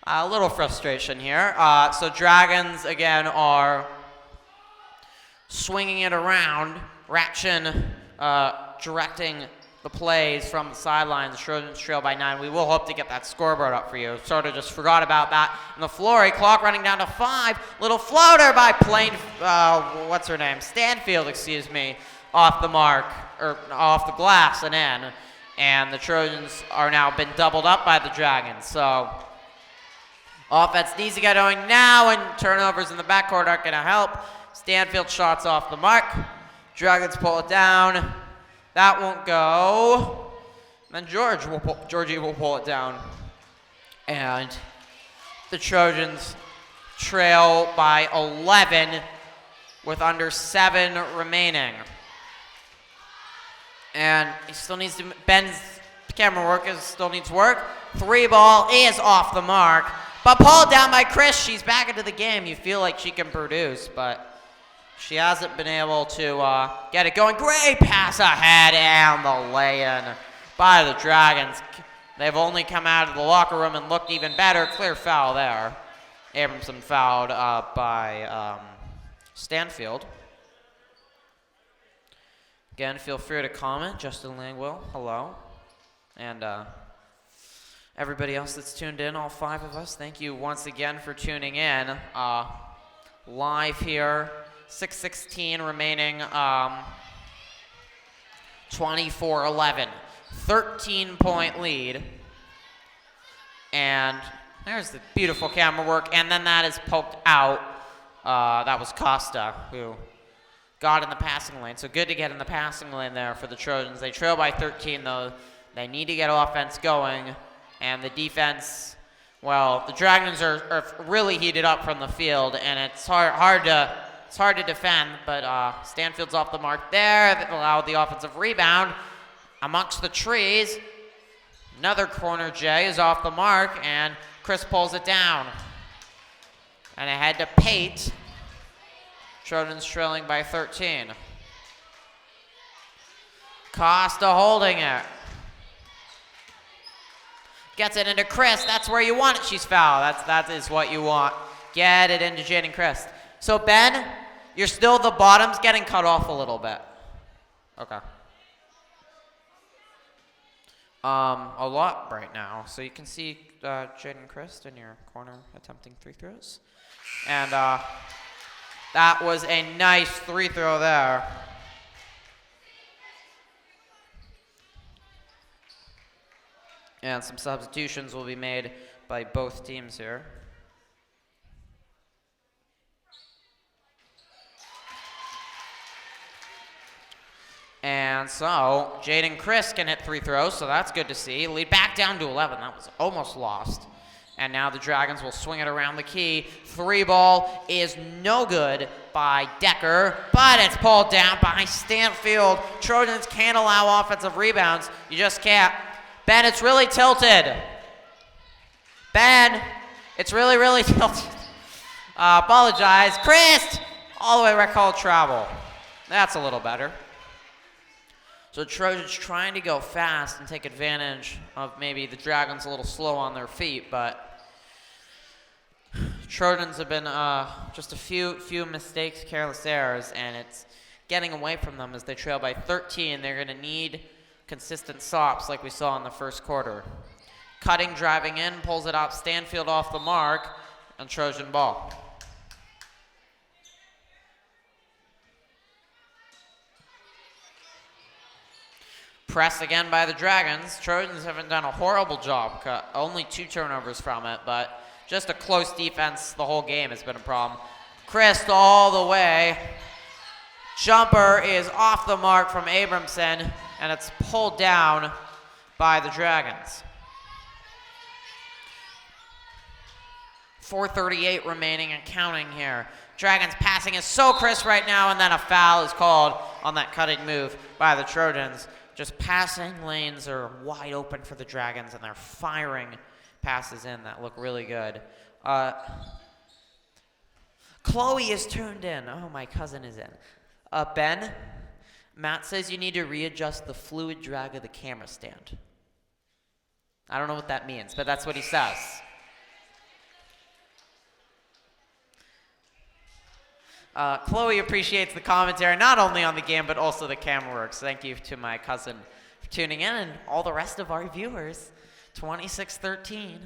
A little frustration here. So Dragons, again, are swinging it around. Ratchin directing the plays from the sidelines. Trojans trail by 9. We will hope to get that scoreboard up for you. Sort of just forgot about that. And the Flory clock running down to 5. Little floater by what's her name? Stanfield, excuse me, off the mark, or off the glass and in. And the Trojans are now been doubled up by the Dragons. So offense needs to get going now, and turnovers in the backcourt aren't going to help. Stanfield shots off the mark. Dragons pull it down. That won't go. Then Georgie will pull it down. And the Trojans trail by 11 with under 7 remaining. And he still needs to, Ben's camera work still needs work. 3 ball is off the mark. But pulled down by Chris. She's back into the game. You feel like she can produce, but she hasn't been able to get it going. Great pass ahead and the lay-in by the Dragons. They've only come out of the locker room and looked even better. Clear foul there. Abramson fouled by Stanfield. Again, feel free to comment. Justin Langwell, hello. And everybody else that's tuned in, all 5 of us, thank you once again for tuning in. Live here, 6:16 remaining, 24-11. 13-point lead. And there's the beautiful camera work. And then that is poked out. That was Costa who got in the passing lane. So good to get in the passing lane there for the Trojans. They trail by 13, though. They need to get offense going. And the defense, well, the Dragons are really heated up from the field. And it's hard to defend. But Stanfield's off the mark there. That allowed the offensive rebound. Amongst the trees, another corner J is off the mark, and Chris pulls it down. And ahead to Pate. Trojans trailing by 13. Costa holding it. Gets it into Chris. That's where you want it. She's fouled. That is what you want. Get it into Jaden Chris. So Ben, you're still the bottom's getting cut off a little bit. Okay. A lot right now. So you can see Jaden Christ in your corner attempting 3 throws. And that was a nice 3 throw there. And some substitutions will be made by both teams here. And so, Jaden Chris can hit 3 throws, so that's good to see. Lead back down to 11. That was almost lost. And now the Dragons will swing it around the key. 3 ball is no good by Decker, but it's pulled down by Stanfield. Trojans can't allow offensive rebounds. You just can't. Ben, it's really tilted. Ben, it's really, really tilted. Apologize. Chris, all the way recall travel. That's a little better. So Trojans trying to go fast and take advantage of maybe the Dragons a little slow on their feet, but Trojans have been just a few mistakes, careless errors, and it's getting away from them as they trail by 13. They're going to need consistent stops like we saw in the first quarter. Cutting, driving in, pulls it up, Stanfield off the mark, and Trojan ball. Press again by the Dragons. Trojans haven't done a horrible job. Only 2 turnovers from it, but just a close defense the whole game has been a problem. Christ all the way. Jumper is off the mark from Abramson, and it's pulled down by the Dragons. 4:38 remaining and counting here. Dragons passing is so crisp right now, and then a foul is called on that cutting move by the Trojans. Just passing lanes are wide open for the Dragons, and they're firing passes in that look really good. Chloe is turned in. Oh, my cousin is in. Ben, Matt says you need to readjust the fluid drag of the camera stand. I don't know what that means, but that's what he says. Chloe appreciates the commentary, not only on the game, but also the camera works. Thank you to my cousin for tuning in and all the rest of our viewers. 26-13.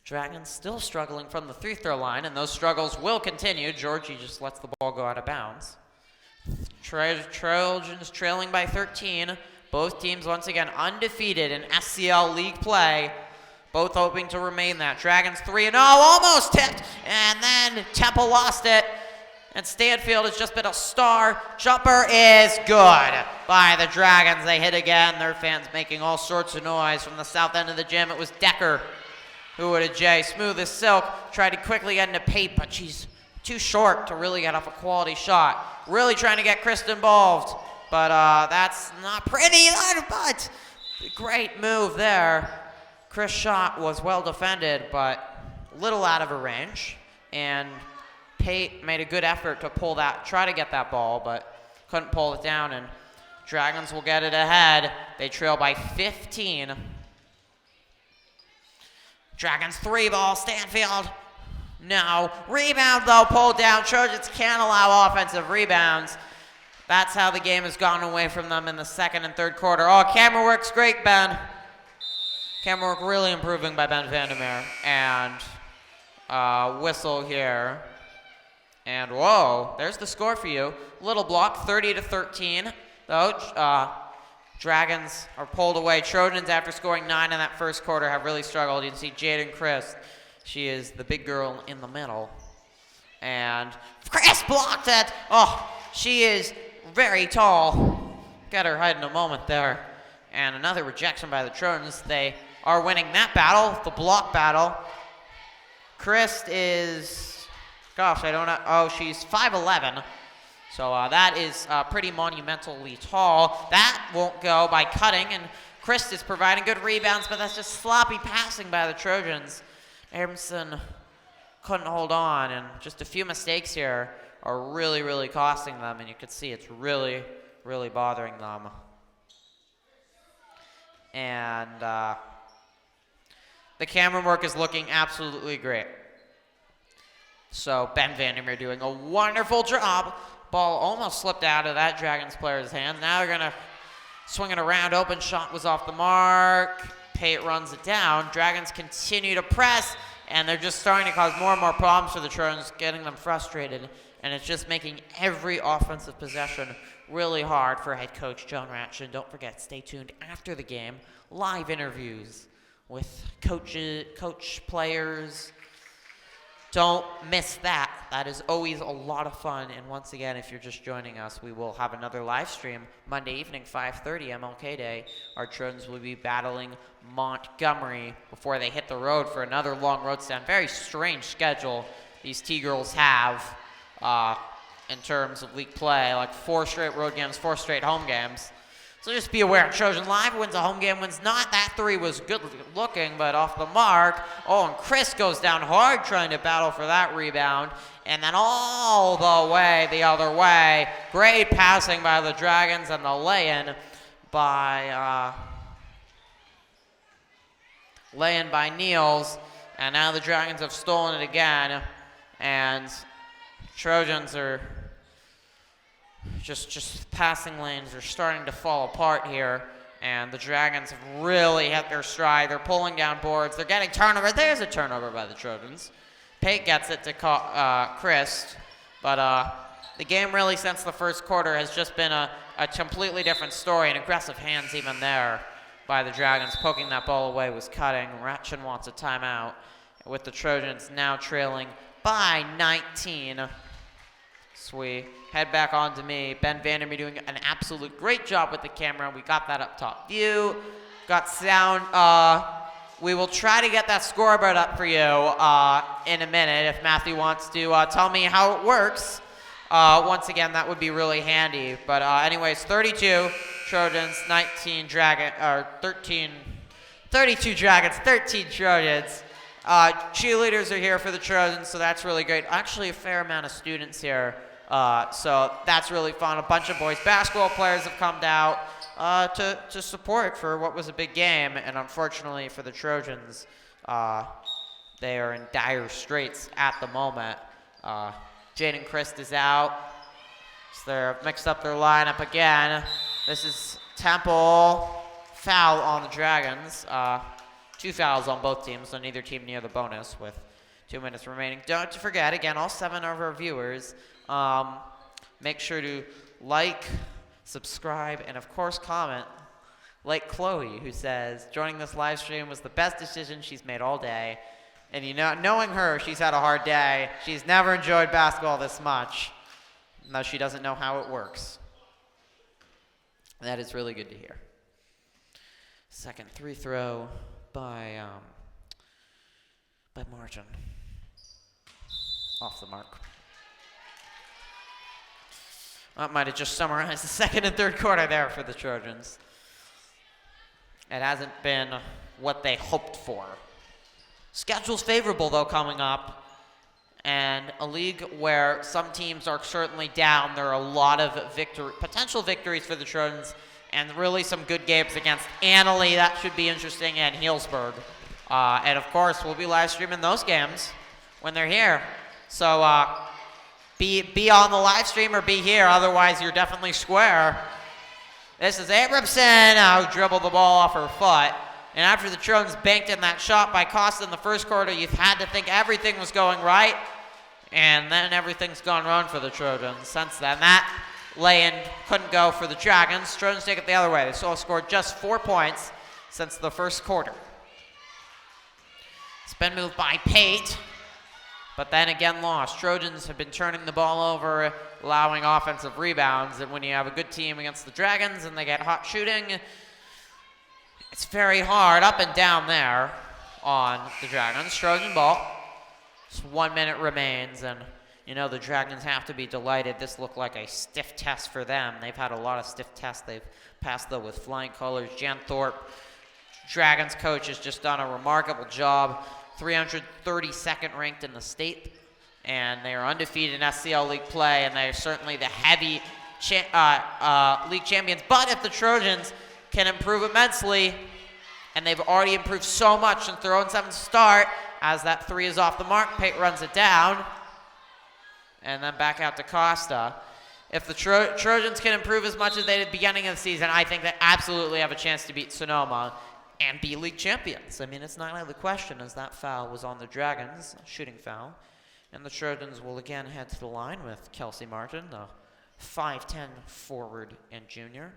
Dragons still struggling from the 3-throw line, and those struggles will continue. Georgie just lets the ball go out of bounds. Trojans trailing by 13. Both teams once again undefeated in SCL League play. Both hoping to remain that. Dragons 3-0, almost tipped, and then Temple lost it. And Stanfield has just been a star. Jumper is good by the Dragons. They hit again. Their fans making all sorts of noise from the south end of the gym. It was Decker who would have Jay. Smooth as silk. Tried to quickly get into paint, but she's too short to really get off a quality shot. Really trying to get Chris involved, but that's not pretty, but great move there. Chris' shot was well defended, but a little out of her range. And Pate made a good effort to try to get that ball, but couldn't pull it down, and Dragons will get it ahead. They trail by 15. Dragons 3-ball, Stanfield. No. Rebound, though, pulled down. Trojans can't allow offensive rebounds. That's how the game has gone away from them in the second and third quarter. Oh, camera work's great, Ben. Camera work really improving by Ben Vandermeer. And whistle here. And whoa, there's the score for you. Little block, 30-13. Though, Dragons are pulled away. Trojans, after scoring 9 in that first quarter, have really struggled. You can see Jaden Chris. She is the big girl in the middle. And Chris blocked it. Oh, she is very tall. Got her height in a moment there. And another rejection by the Trojans. They are winning that battle, the block battle. Chris is, gosh, I don't know. Oh, she's 5'11". So that is pretty monumentally tall. That won't go by cutting. And Chris is providing good rebounds, but that's just sloppy passing by the Trojans. Abramson couldn't hold on, and just a few mistakes here are really, really costing them, and you can see it's really, really bothering them. And the camera work is looking absolutely great. So Ben Vandermeer doing a wonderful job. Ball almost slipped out of that Dragons player's hand. Now they're gonna swing it around. Open shot was off the mark. Pate runs it down. Dragons continue to press, and they're just starting to cause more and more problems for the Trojans, getting them frustrated, and it's just making every offensive possession really hard for head coach John Ratch. And don't forget, stay tuned after the game. Live interviews with coach players. Don't miss that. That is always a lot of fun. And once again, if you're just joining us, we will have another live stream Monday evening, 5:30, MLK Day. Our Trojans will be battling Montgomery before they hit the road for another long road stand. Very strange schedule these T-girls have in terms of league play, like 4 straight road games, 4 straight home games. So just be aware, Trojan Live wins a home game, wins not. That 3 was good looking, but off the mark. Oh, and Chris goes down hard trying to battle for that rebound. And then all the way the other way. Great passing by the Dragons, and the lay-in by Niels. And now the Dragons have stolen it again. And Trojans are just passing lanes are starting to fall apart here, and the Dragons have really hit their stride. They're pulling down boards. They're getting turnover. There's a turnover by the Trojans. Pate gets it to Chris, but the game really since the first quarter has just been a completely different story, and aggressive hands even there by the Dragons. Poking that ball away was cutting. Ratchin wants a timeout, with the Trojans now trailing by 19. So we head back on to me. Ben Vandermeer doing an absolute great job with the camera. We got that up top view. Got sound. We will try to get that scoreboard up for you in a minute if Matthew wants to tell me how it works. Once again, that would be really handy. But anyways, 32 Trojans, 19 Dragons, or 32 Dragons, 13 Trojans. Cheerleaders are here for the Trojans, so that's really great. Actually, a fair amount of students here. So that's really fun. A bunch of boys basketball players have come out to support for what was a big game, and unfortunately for the Trojans, they are in dire straits at the moment. Jaden Christ is out, so they've mixed up their lineup again. This is Temple, foul on the Dragons. 2 fouls on both teams, so neither team near the bonus with 2 minutes remaining. Don't forget, again, all 7 of our viewers, make sure to like, subscribe, and of course comment. Like Chloe, who says, joining this live stream was the best decision she's made all day. And you know, knowing her, she's had a hard day. She's never enjoyed basketball this much. though she doesn't know how it works. That is really good to hear. Second free throw by Martin. Off the mark. That might have just summarized the second and third quarter there for the Trojans. It hasn't been what they hoped for. Schedule's favorable, though, coming up. And a league where some teams are certainly down. There are a lot of potential victories for the Trojans, and really some good games against Annalee. That should be interesting, and Healdsburg. And, of course, we'll be live streaming those games when they're here. So be on the live stream or be here. Otherwise, you're definitely square. This is Abramson who dribbled the ball off her foot. And after the Trojans banked in that shot by Costa in the first quarter, you've had to think everything was going right. And then everything's gone wrong for the Trojans. Since then, that lay-in couldn't go for the Dragons. Trojans take it the other way. They still scored just 4 points since the first quarter. Spin move by Pate, but then again lost. Trojans have been turning the ball over, allowing offensive rebounds. And when you have a good team against the Dragons and they get hot shooting, it's very hard up and down there on the Dragons. Trojan ball. Just 1 minute remains, and you know the Dragons have to be delighted. This looked like a stiff test for them. They've had a lot of stiff tests. They've passed, though, with flying colors. Jan Thorpe, Dragons coach, has just done a remarkable job. 332nd ranked in the state, and they are undefeated in SCL League play, and they're certainly the heavy league champions. But if the Trojans can improve immensely, and they've already improved so much since their 0-7 start, as that three is off the mark, Pate runs it down, and then back out to Costa. If the Trojans can improve as much as they did at the beginning of the season, I think they absolutely have a chance to beat Sonoma and be league champions. I mean, it's not out of the question, as that foul was on the Dragons, a shooting foul. And the Trojans will again head to the line with Kelsey Martin, the 5'10" forward and junior.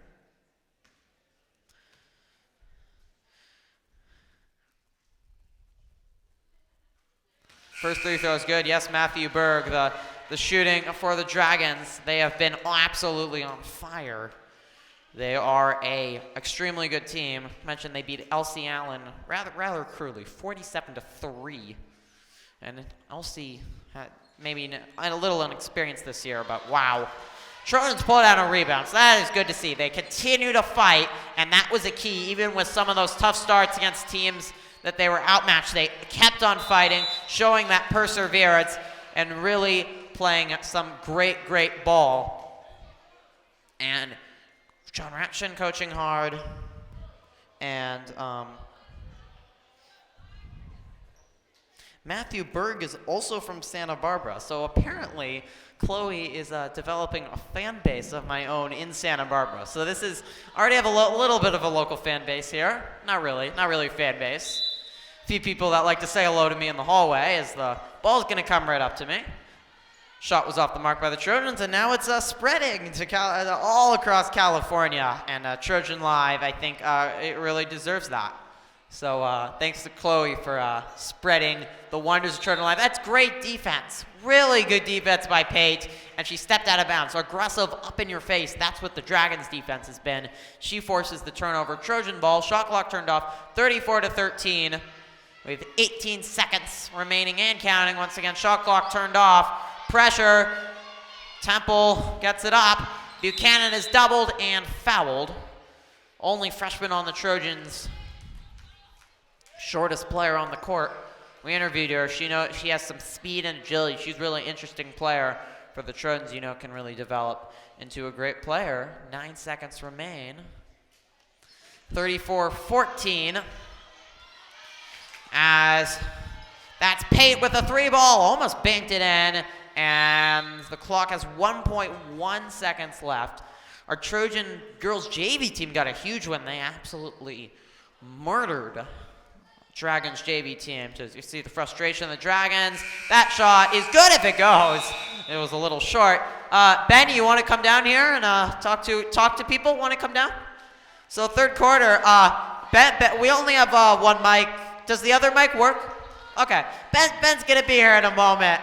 First free throw is good. Yes, Matthew Berg, the shooting for the Dragons. They have been absolutely on fire. They are a extremely good team. I mentioned they beat LC Allen rather cruelly, 47-3. And LC had maybe a little inexperience this year, but wow. Trojans pulled out on rebounds. That is good to see. They continue to fight, and that was a key, even with some of those tough starts against teams that they were outmatched. They kept on fighting, showing that perseverance, and really playing some great ball. And John Ratchin coaching hard, and Matthew Berg is also from Santa Barbara. So apparently, Chloe is developing a fan base of my own in Santa Barbara. So this is, I already have a little bit of a local fan base here. Not really a fan base. A few people that like to say hello to me in the hallway as the ball's gonna come right up to me. Shot was off the mark by the Trojans, and now it's spreading to all across California. And Trojan Live, I think it really deserves that. So thanks to Chloe for spreading the wonders of Trojan Live. That's great defense. Really good defense by Pate. And she stepped out of bounds. So aggressive, up in your face. That's what the Dragons defense has been. She forces the turnover. Trojan ball. Shot clock turned off. 34-13. With 18 seconds remaining and counting. Once again, shot clock turned off. Pressure. Temple gets it up. Buchanan is doubled and fouled. Only freshman on the Trojans. Shortest player on the court. We interviewed her. She has some speed and agility. She's a really interesting player for the Trojans. Can really develop into a great player. 9 seconds remain. 34-14. As that's Pate with a three ball. Almost banked it in. And the clock has 1.1 seconds left. Our Trojan girls JV team got a huge win. They absolutely murdered Dragons JV team. You see the frustration of the Dragons. That shot is good if it goes. It was a little short. Ben, you want to come down here and talk to people? Want to come down? So third quarter. Ben, we only have one mic. Does the other mic work? Okay. Ben's gonna be here in a moment.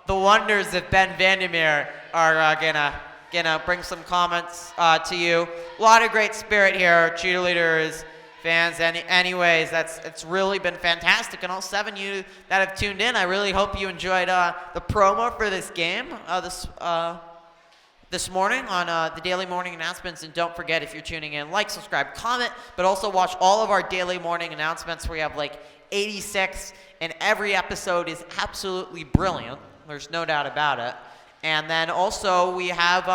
the wonders of Ben Vandermeer are gonna bring some comments to you. A lot of great spirit here, cheerleaders, fans. Anyways, it's really been fantastic, and all 7 of you that have tuned in, I really hope you enjoyed the promo for this game this morning on the daily morning announcements. And don't forget, if you're tuning in, like, subscribe, comment, but also watch all of our daily morning announcements. We have like 86, and every episode is absolutely brilliant. There's no doubt about it. And then also we have,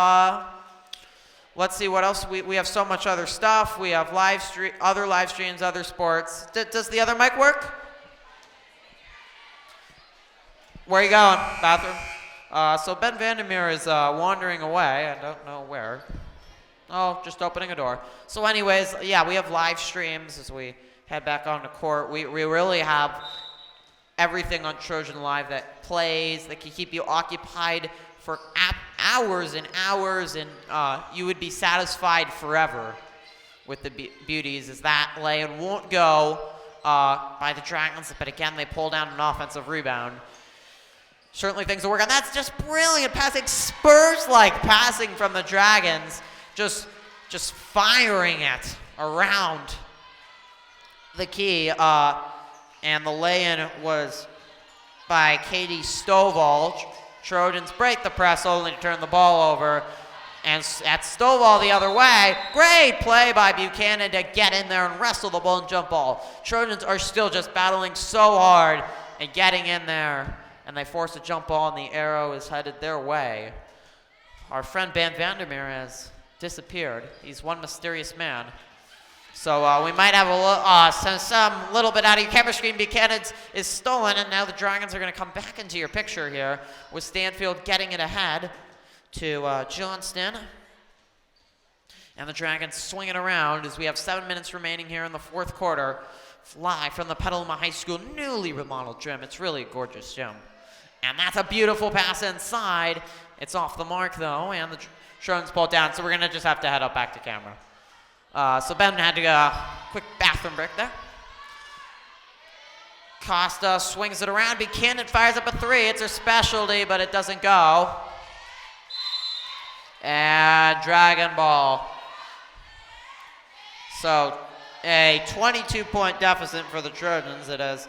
let's see what else. We have so much other stuff. We have other live streams, other sports. Does the other mic work? Where are you going? Bathroom? So Ben Vandermeer is wandering away. I don't know where. Oh, just opening a door. So anyways, yeah, we have live streams as we head back on the court. We really have everything on Trojan Live that plays, that can keep you occupied for hours and hours, and you would be satisfied forever with the beauties as that lay-in won't go by the Dragons, but again, they pull down an offensive rebound. Certainly things to work on. That's just brilliant passing, Spurs-like passing from the Dragons, just firing it around the key. And the lay-in was by Katie Stovall. Trojans break the press only to turn the ball over. And at Stovall the other way. Great play by Buchanan to get in there and wrestle the ball and jump ball. Trojans are still just battling so hard and getting in there. And they force a jump ball, and the arrow is headed their way. Our friend Ben Vandermeer has disappeared. He's one mysterious man. So we might have some little bit out of your camera screen. Buchanan is stolen, and now the Dragons are going to come back into your picture here with Stanfield getting it ahead to Johnston. And the Dragons swing it around as we have 7 minutes remaining here in the fourth quarter. Live from the Petaluma High School newly remodeled gym. It's really a gorgeous gym. And that's a beautiful pass inside. It's off the mark, though, and the Trojans pull it down. So we're going to just have to head up back to camera. So Ben had to go quick bathroom break there. Costa swings it around. Buchanan fires up a three. It's her specialty, but it doesn't go. And Dragon ball. So a 22-point deficit for the Trojans. It has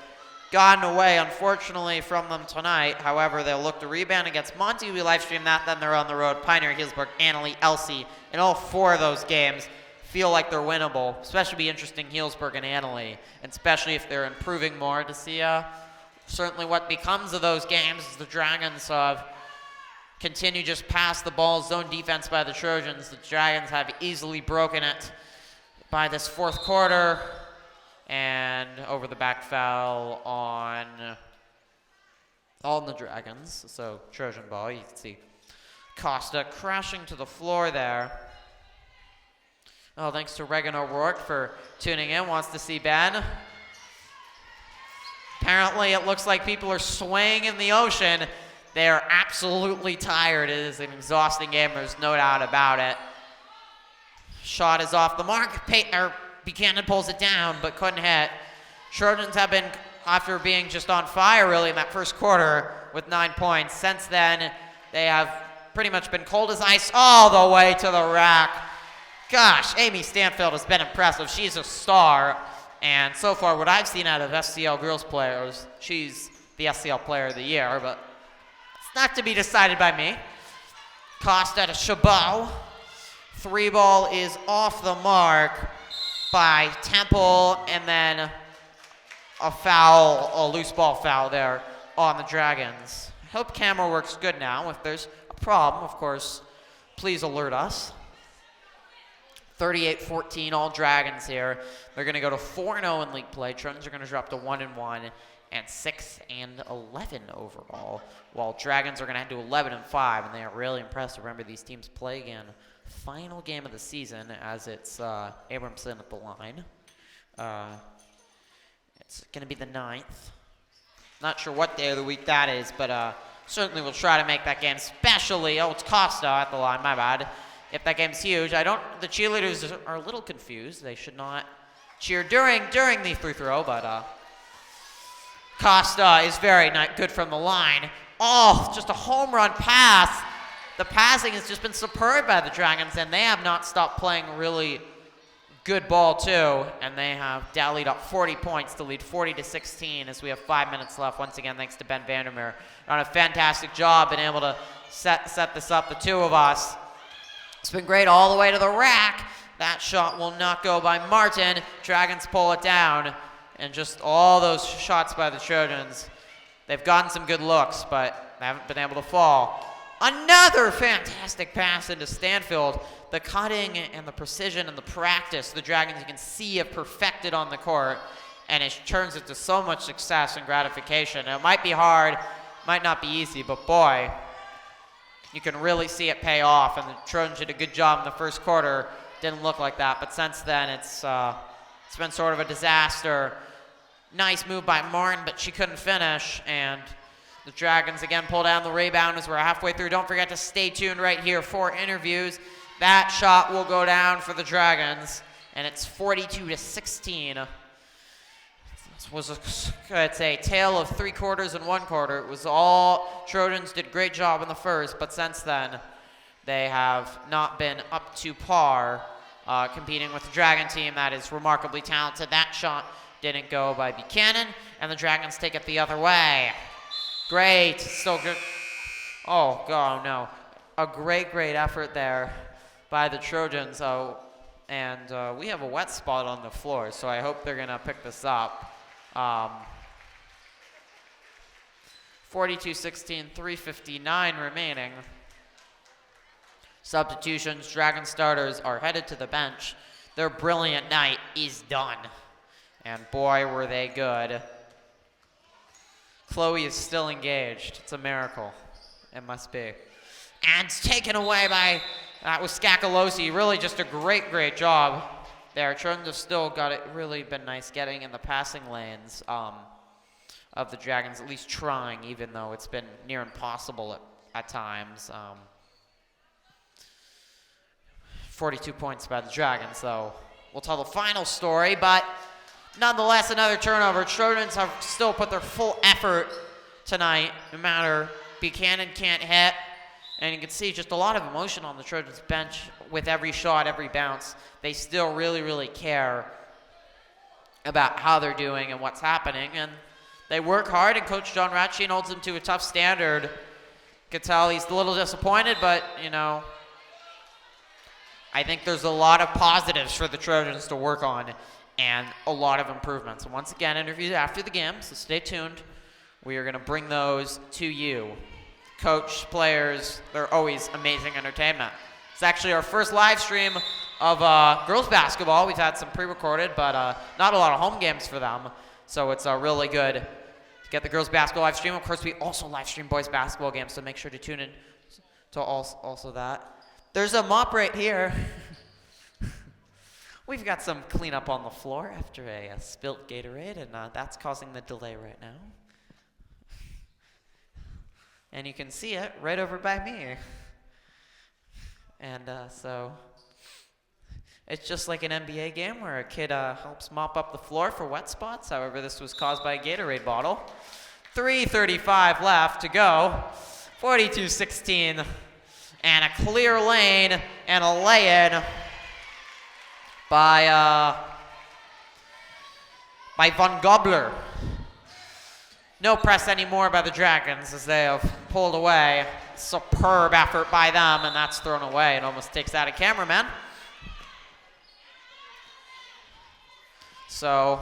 gotten away, unfortunately, from them tonight. However, they'll look to rebound against Monty. We live stream that. Then they're on the road. Pioneer, Healdsburg, Annalee, Elsie. In all 4 of those games, feel like they're winnable. Especially be interesting, Healdsburg and Annalee. And especially if they're improving more to see certainly what becomes of those games as the Dragons continue just past the ball. Zone defense by the Trojans. The Dragons have easily broken it by this fourth quarter. And over the back foul on the Dragons. So Trojan ball, you can see Costa crashing to the floor there. Oh, thanks to Regan O'Rourke for tuning in, wants to see Ben. Apparently it looks like people are swaying in the ocean. They are absolutely tired. It is an exhausting game, there's no doubt about it. Shot is off the mark. Buchanan pulls it down, but couldn't hit. Trojans have been, after being just on fire really in that first quarter with 9 points, since then they have pretty much been cold as ice all the way to the rack. Gosh, Amy Stanfield has been impressive. She's a star, and so far what I've seen out of SCL girls players, she's the SCL player of the year, but it's not to be decided by me. Costa to Chabot. 3 ball is off the mark by Temple, and then a loose ball foul there on the Dragons. I hope camera works good now. If there's a problem, of course, please alert us. 38-14, all Dragons here. They're going to go to 4-0 in league play. Trojans are going to drop to 1-1 and 6-11 overall, while Dragons are going to head to 11-5, and they are really impressive. Remember, these teams play again. Final game of the season, as it's Abramson at the line. It's going to be the 9th. Not sure what day of the week that is, but certainly we'll try to make that game, especially, it's Costa at the line, my bad. If that game's huge, the cheerleaders are a little confused. They should not cheer during the free throw, but Costa is very not good from the line. Oh, just a home run pass. The passing has just been superb by the Dragons, and they have not stopped playing really good ball too, and they have tallied up 40 points to lead 40-16 as we have 5 minutes left. Once again, thanks to Ben Vandermeer. Done a fantastic job being able to set this up, the two of us. It's been great all the way to the rack. That shot will not go by Martin. Dragons pull it down, and just all those shots by the Trojans. They've gotten some good looks, but they haven't been able to fall. Another fantastic pass into Stanfield. The cutting and the precision and the practice the Dragons, you can see, have perfected on the court, and it turns into so much success and gratification. It might be hard, might not be easy, but boy, you can really see it pay off, and the Trojans did a good job in the first quarter. Didn't look like that, but since then it's been sort of a disaster. Nice move by Martin, but she couldn't finish, and the Dragons again pull down the rebound as we're halfway through. Don't forget to stay tuned right here for interviews. That shot will go down for the Dragons, and it's 42-16. It's a tale of 3 quarters and 1 quarter. It was all Trojans did a great job in the first, but since then they have not been up to par competing with the Dragon team that is remarkably talented. That shot didn't go by Buchanan, and the Dragons take it the other way. Great, still good. Oh, God, no. A great effort there by the Trojans. And we have a wet spot on the floor, so I hope they're going to pick this up. 42-16, 3:59 remaining. Substitutions, Dragon starters are headed to the bench. Their brilliant night is done. And boy, were they good. Chloe is still engaged. It's a miracle. It must be. And it's taken away by, that was Scacalosi. Really just a great job there. Trojans have still got it, really been nice getting in the passing lanes of the Dragons, at least trying, even though it's been near impossible at times. 42 points by the Dragons, so we'll tell the final story, but nonetheless, another turnover. Trojans have still put their full effort tonight, no matter Buchanan can't hit. And you can see just a lot of emotion on the Trojans bench with every shot, every bounce. They still really care about how they're doing and what's happening. And they work hard, and Coach John Ratchine holds them to a tough standard. You can tell he's a little disappointed, but, you know, I think there's a lot of positives for the Trojans to work on and a lot of improvements. And once again, interviews after the game, so stay tuned. We are going to bring those to you. Coach, players, they're always amazing entertainment. It's actually our first live stream of girls basketball. We've had some pre-recorded, but not a lot of home games for them. So it's really good to get the girls basketball live stream. Of course, we also live stream boys basketball games, so make sure to tune in to also that. There's a mop right here. We've got some cleanup on the floor after a spilt Gatorade, and that's causing the delay right now. And you can see it right over by me. And so it's just like an NBA game where a kid helps mop up the floor for wet spots. However, this was caused by a Gatorade bottle. 3:35 left to go. 42-16. And a clear lane and a lay-in by Von Gobler. No press anymore by the Dragons as they have pulled away. Superb effort by them, and that's thrown away. It almost takes out a cameraman. So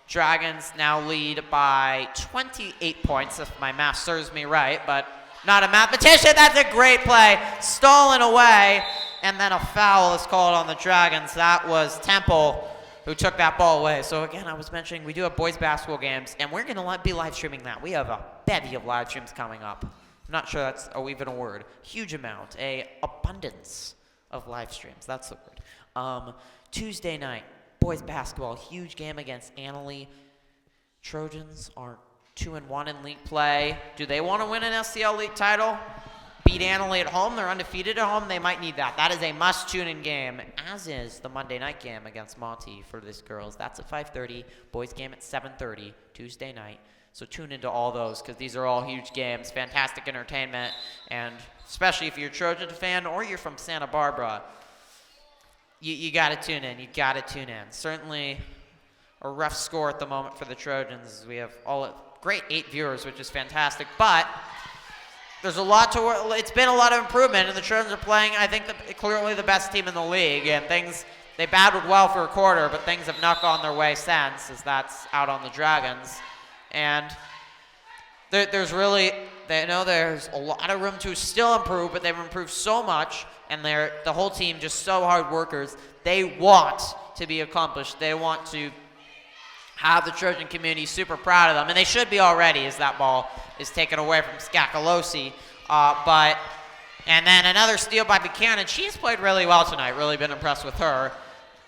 Dragons now lead by 28 points, if my math serves me right, but not a mathematician. That's a great play. Stolen away, and then a foul is called on the Dragons. That was Temple who took that ball away. So again, I was mentioning we do have boys basketball games, and we're going to be live streaming that. We have a bevy of live streams coming up. I'm not sure that's even a word. Huge amount, a abundance of live streams. That's the word. Tuesday night, boys basketball, huge game against Annalee. Trojans are 2-1 in league play. Do they want to win an SCL league title? Beat Annalee at home. They're undefeated at home. They might need that. That is a must-tune-in game, as is the Monday night game against Monty for this girls. That's at 5:30. Boys game at 7:30 Tuesday night. So tune into all those because these are all huge games, fantastic entertainment, and especially if you're a Trojan fan or you're from Santa Barbara, you got to tune in. You got to tune in. Certainly a rough score at the moment for the Trojans. We have great 8 viewers, which is fantastic, but there's a lot to. It's been a lot of improvement, and the Trojans are playing, I think, clearly the best team in the league, and they battled well for a quarter, but things have not gone their way since, as that's out on the Dragons. And there's really, there's a lot of room to still improve, but they've improved so much, and the whole team just so hard workers. They want to be accomplished. They want to have the Trojan community super proud of them, and they should be already as that ball is taken away from Scacalosi. And then another steal by Buchanan. She's played really well tonight, really been impressed with her.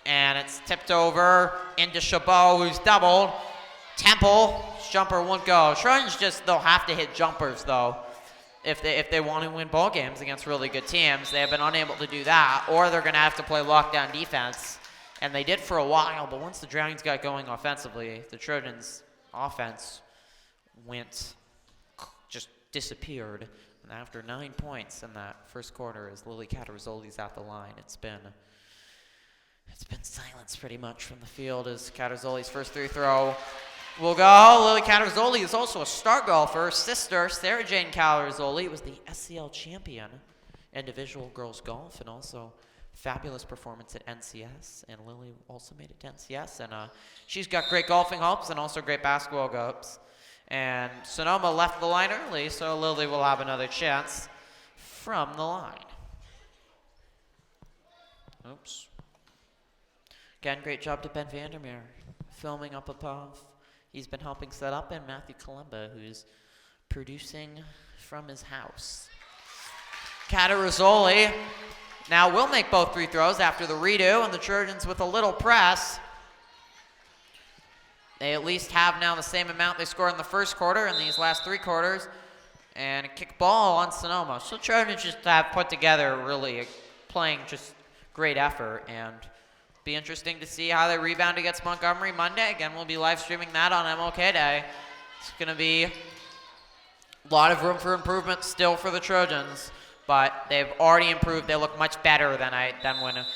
And it's tipped over into Chabot, who's doubled. Temple, jumper won't go. Trojans they'll have to hit jumpers, though, if they want to win ball games against really good teams. They have been unable to do that, or they're going to have to play lockdown defense. And they did for a while, but once the Dragons got going offensively, the Trojans' offense just disappeared. And after 9 points in that first quarter, as Lily Catarzoli's at the line, it's been silence pretty much from the field as Catarzoli's first free throw will go. Lily Catarzoli is also a star golfer. Sister, Sarah Jane Catarzoli, was the SCL champion individual girls golf, and also fabulous performance at NCS. And Lily also made it to NCS, and she's got great golfing hopes and also great basketball hopes. And Sonoma left the line early, so Lily will have another chance from the line. Oops. Again, great job to Ben Vandermeer filming up above. He's been helping set up, and Matthew Columba, who's producing from his house. Catarzoli now will make both free throws after the redo, and the Trojans with a little press. They at least have now the same amount they scored in the first quarter in these last 3 quarters. And a kick ball on Sonoma. So Trojans just have put together really playing just great effort, and be interesting to see how they rebound against Montgomery Monday. Again, we'll be live streaming that on MLK Day. It's going to be a lot of room for improvement still for the Trojans, but they've already improved. They look much better than when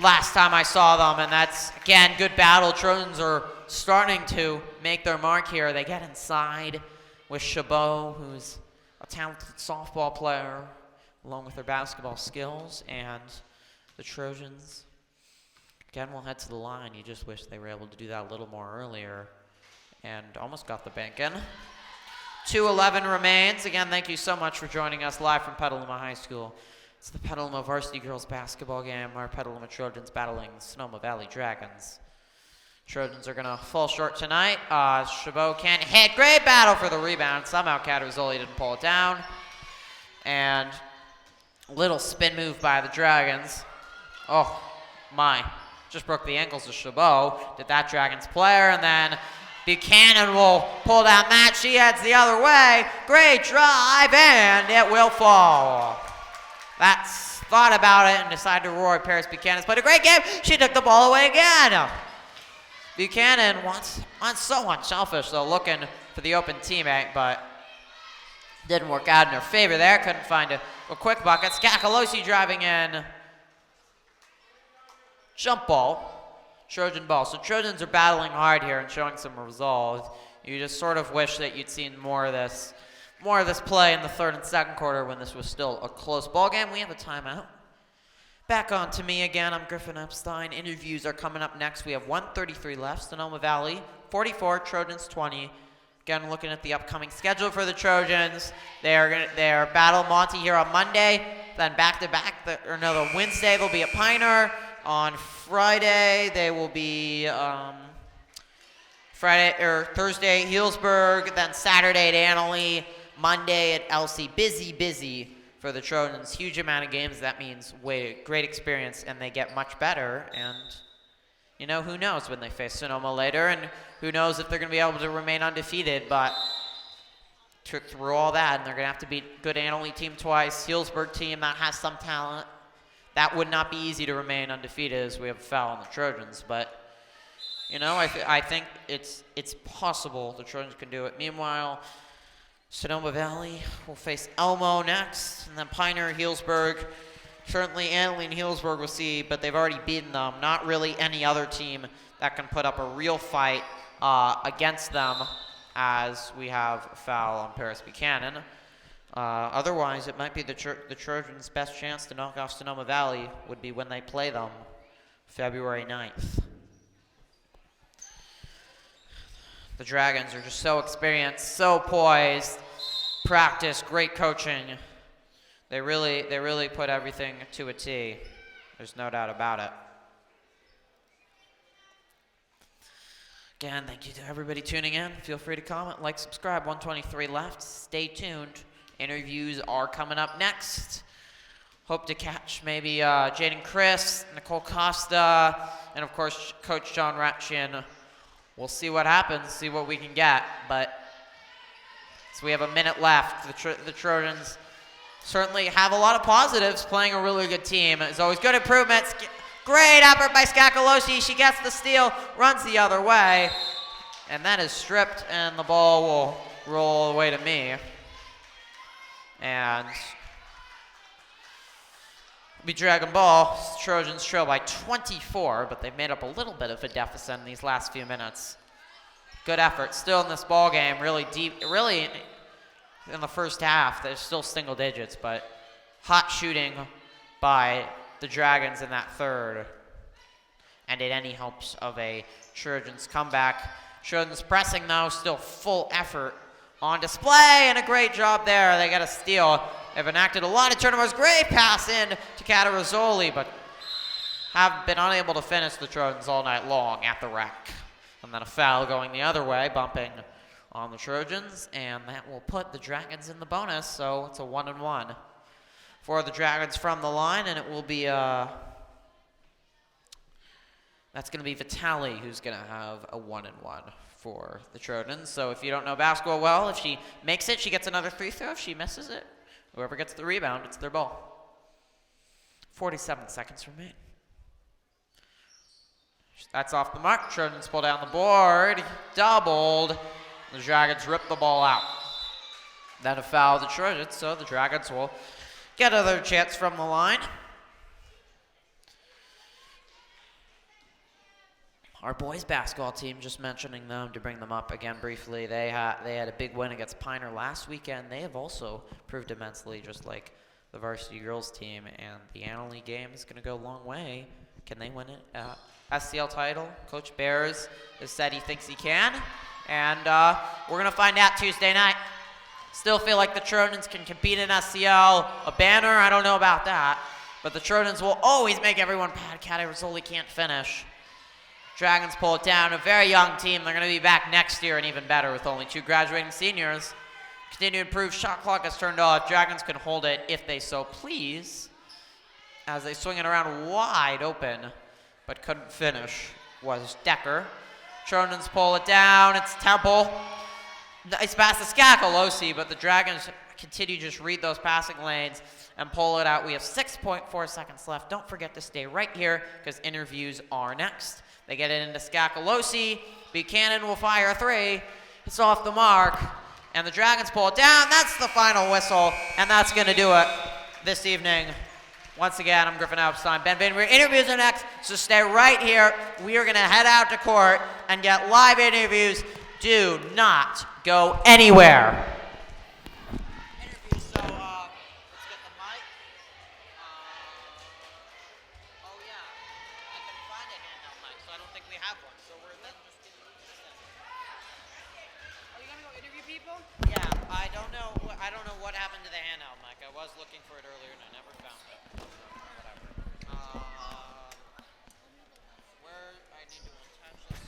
last time I saw them, and that's, again, good battle. Trojans are starting to make their mark here. They get inside with Chabot, who's a talented softball player, along with their basketball skills, and the Trojans, again, will head to the line. You just wish they were able to do that a little more earlier, and almost got the bank in. 2:11 remains. Again, thank you so much for joining us live from Petaluma High School. It's the Petaluma Varsity girls basketball game. Our Petaluma Trojans battling Sonoma Valley Dragons. Trojans are going to fall short tonight. Chabot can't hit. Great battle for the rebound. Somehow Catarzoli didn't pull it down. And little spin move by the Dragons. Oh, my. Just broke the ankles of Chabot. Did that Dragons player. And then Buchanan will pull down that. She heads the other way. Great drive, and it will fall. That's thought about it and decided to roar. Paris Buchanan's played a great game. She took the ball away again. Buchanan wants so unselfish, though, looking for the open teammate, but didn't work out in her favor there. Couldn't find a quick bucket. Scacalosi driving in. Jump ball. Trojan ball. So Trojans are battling hard here and showing some resolve. You just sort of wish that you'd seen more of this play in the third and second quarter when this was still a close ball game. We have a timeout. Back on to me again. I'm Griffin Epstein. Interviews are coming up next. We have 1:33 left. Sonoma Valley 44, Trojans 20. Again, looking at the upcoming schedule for the Trojans. They're battle Monty here on Monday. Then back to back. The Wednesday they'll be at Pioneer. On Friday they will be Thursday Healdsburg. Then Saturday at Annalee. Monday at Elsie. Busy for the Trojans. Huge amount of games. That means great experience, and they get much better. And who knows when they face Sonoma later, and who knows if they're going to be able to remain undefeated. But through all that, and they're going to have to beat good Annalee team twice, Healdsburg team that has some talent. That would not be easy to remain undefeated, as we have a foul on the Trojans. But I think it's possible the Trojans can do it. Meanwhile, Sonoma Valley will face Elmo next, and then Pioneer, Healdsburg. Certainly, Annalee and Healdsburg will see, but they've already beaten them. Not really any other team that can put up a real fight against them, as we have a foul on Paris Buchanan. Otherwise, it might be the Trojans' best chance to knock off Sonoma Valley would be when they play them February 9th. The Dragons are just so experienced, so poised, practice, great coaching. They really put everything to a T. There's no doubt about it. Again, thank you to everybody tuning in. Feel free to comment, like, subscribe. 123 left. Stay tuned. Interviews are coming up next. Hope to catch maybe Jaden Chris, Nicole Costa, and of course Coach John Ratchin. We'll see what happens, see what we can get. But so we have a minute left. The Trojans certainly have a lot of positives, playing a really good team. As always, good improvements. Great effort by Scacolosi. She gets the steal, runs the other way. And that is stripped, and the ball will roll away to me. And be Dragon Ball. Trojans trail by 24, but they've made up a little bit of a deficit in these last few minutes. Good effort. Still in this ball game, really deep, really in the first half. There's still single digits, but hot shooting by the Dragons in that third. And it any hopes of a Trojans comeback. Trojans pressing though, still full effort on display, and a great job there. They got a steal. They've enacted a lot of turnovers. Great pass in to Catarazzoli, but have been unable to finish the Trojans all night long at the rack. And then a foul going the other way, bumping on the Trojans, and that will put the Dragons in the bonus, so it's a 1-1 for the Dragons from the line, and it will be that's going to be Vitali who's going to have a 1-1 for the Trojans. So if you don't know basketball well, if she makes it, she gets another free throw. If she misses it, whoever gets the rebound, it's their ball. 47 seconds remain. That's off the mark. Trojans pull down the board. Doubled. The Dragons rip the ball out. Then a foul of the Trojans, so the Dragons will get another chance from the line. Our boys basketball team, just mentioning them to bring them up again briefly, they had a big win against Pioneer last weekend. They have also proved immensely, just like the varsity girls team, and the Annalee game is going to go a long way. Can they win it? SCL title. Coach Bears has said he thinks he can, and we're going to find out Tuesday night. Still feel like the Trojans can compete in SCL. A banner, I don't know about that, but the Trojans will always make everyone mad. Catarazzoli can't finish. Dragons pull it down. A very young team. They're going to be back next year and even better with only 2 graduating seniors. Continue to improve. Shot clock has turned off. Dragons can hold it if they so please, as they swing it around wide open, but couldn't finish, was Decker. Trojans pull it down. It's Temple. Nice pass to Scacolosi, but the Dragons continue to just read those passing lanes and pull it out. We have 6.4 seconds left. Don't forget to stay right here because interviews are next. They get it into Scacolosi. Buchanan will fire a 3. It's off the mark, and the Dragons pull it down. That's the final whistle, and that's going to do it this evening. Once again, I'm Griffin Alpstein. Ben Vandermeer. Interviews are next, so stay right here. We are going to head out to court and get live interviews. Do not go anywhere. Interviews, so let's get the mic. Oh yeah, I couldn't find a handheld mic, so I don't think we have one. So we're just getting used to this. Are you gonna go interview people? Yeah, I don't know what happened to the handheld mic. I was looking for it earlier and I never found it. Whatever. Where I need to attach this.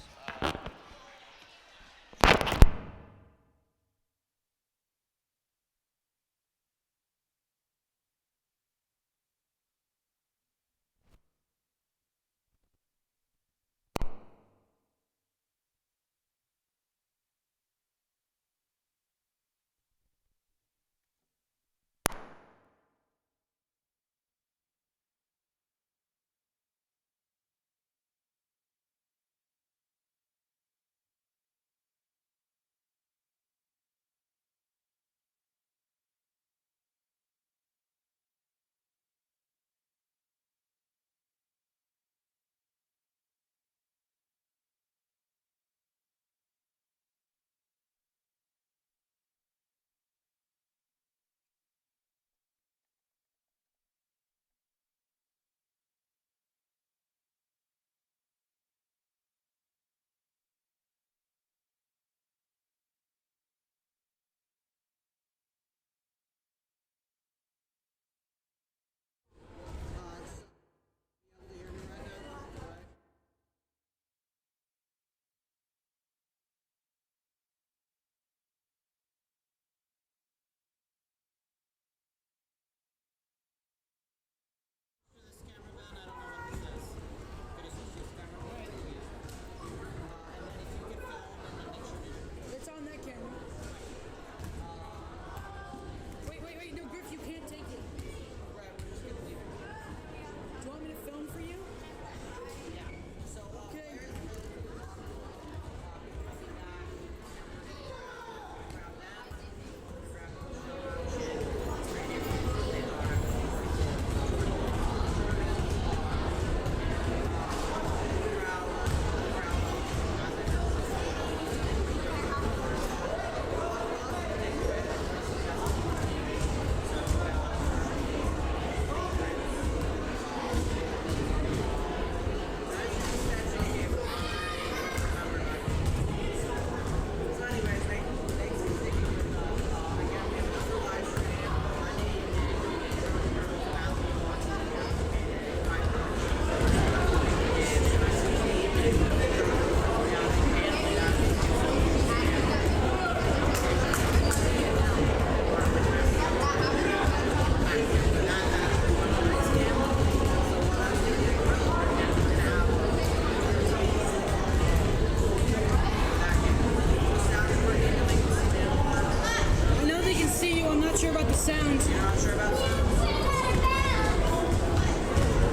sound. You're not sure about sound?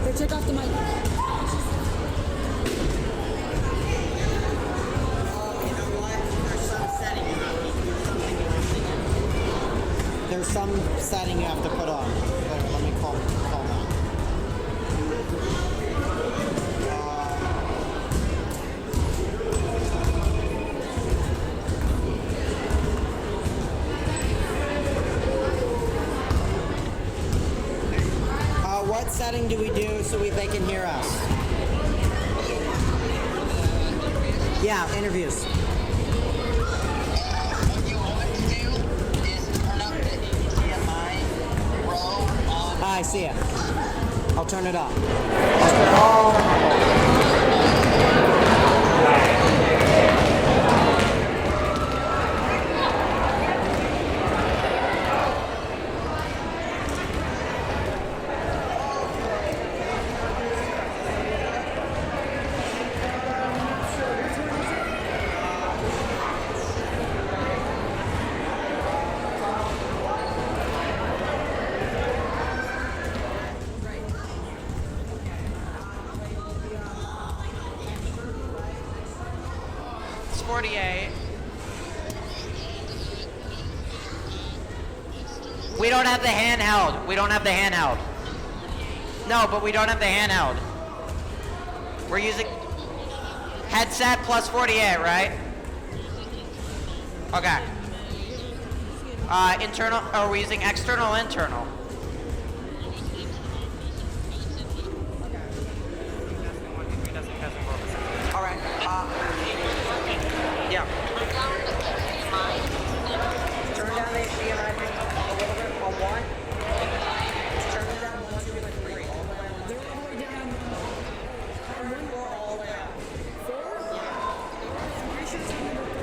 Here, take off the mic. You know what? There's some setting you have to do something you have to do. There's some setting you have to put on. There, let me call that. What setting do we do so they can hear us? Yeah, interviews. What you want to do is turn up the HDMI row on. I see it. I'll turn it up. It's 48. We don't have the handheld. We don't have the handheld. No, but we don't have the handheld. We're using headset plus 48, right? Okay. Internal, are we using external or internal? All right. Yeah. Turn down the HDMI thing a little bit on one. Turn it down 1, 2, 3. All the way on. They're all the way down. All the way up. 4? I'm pretty sure it's on number 3.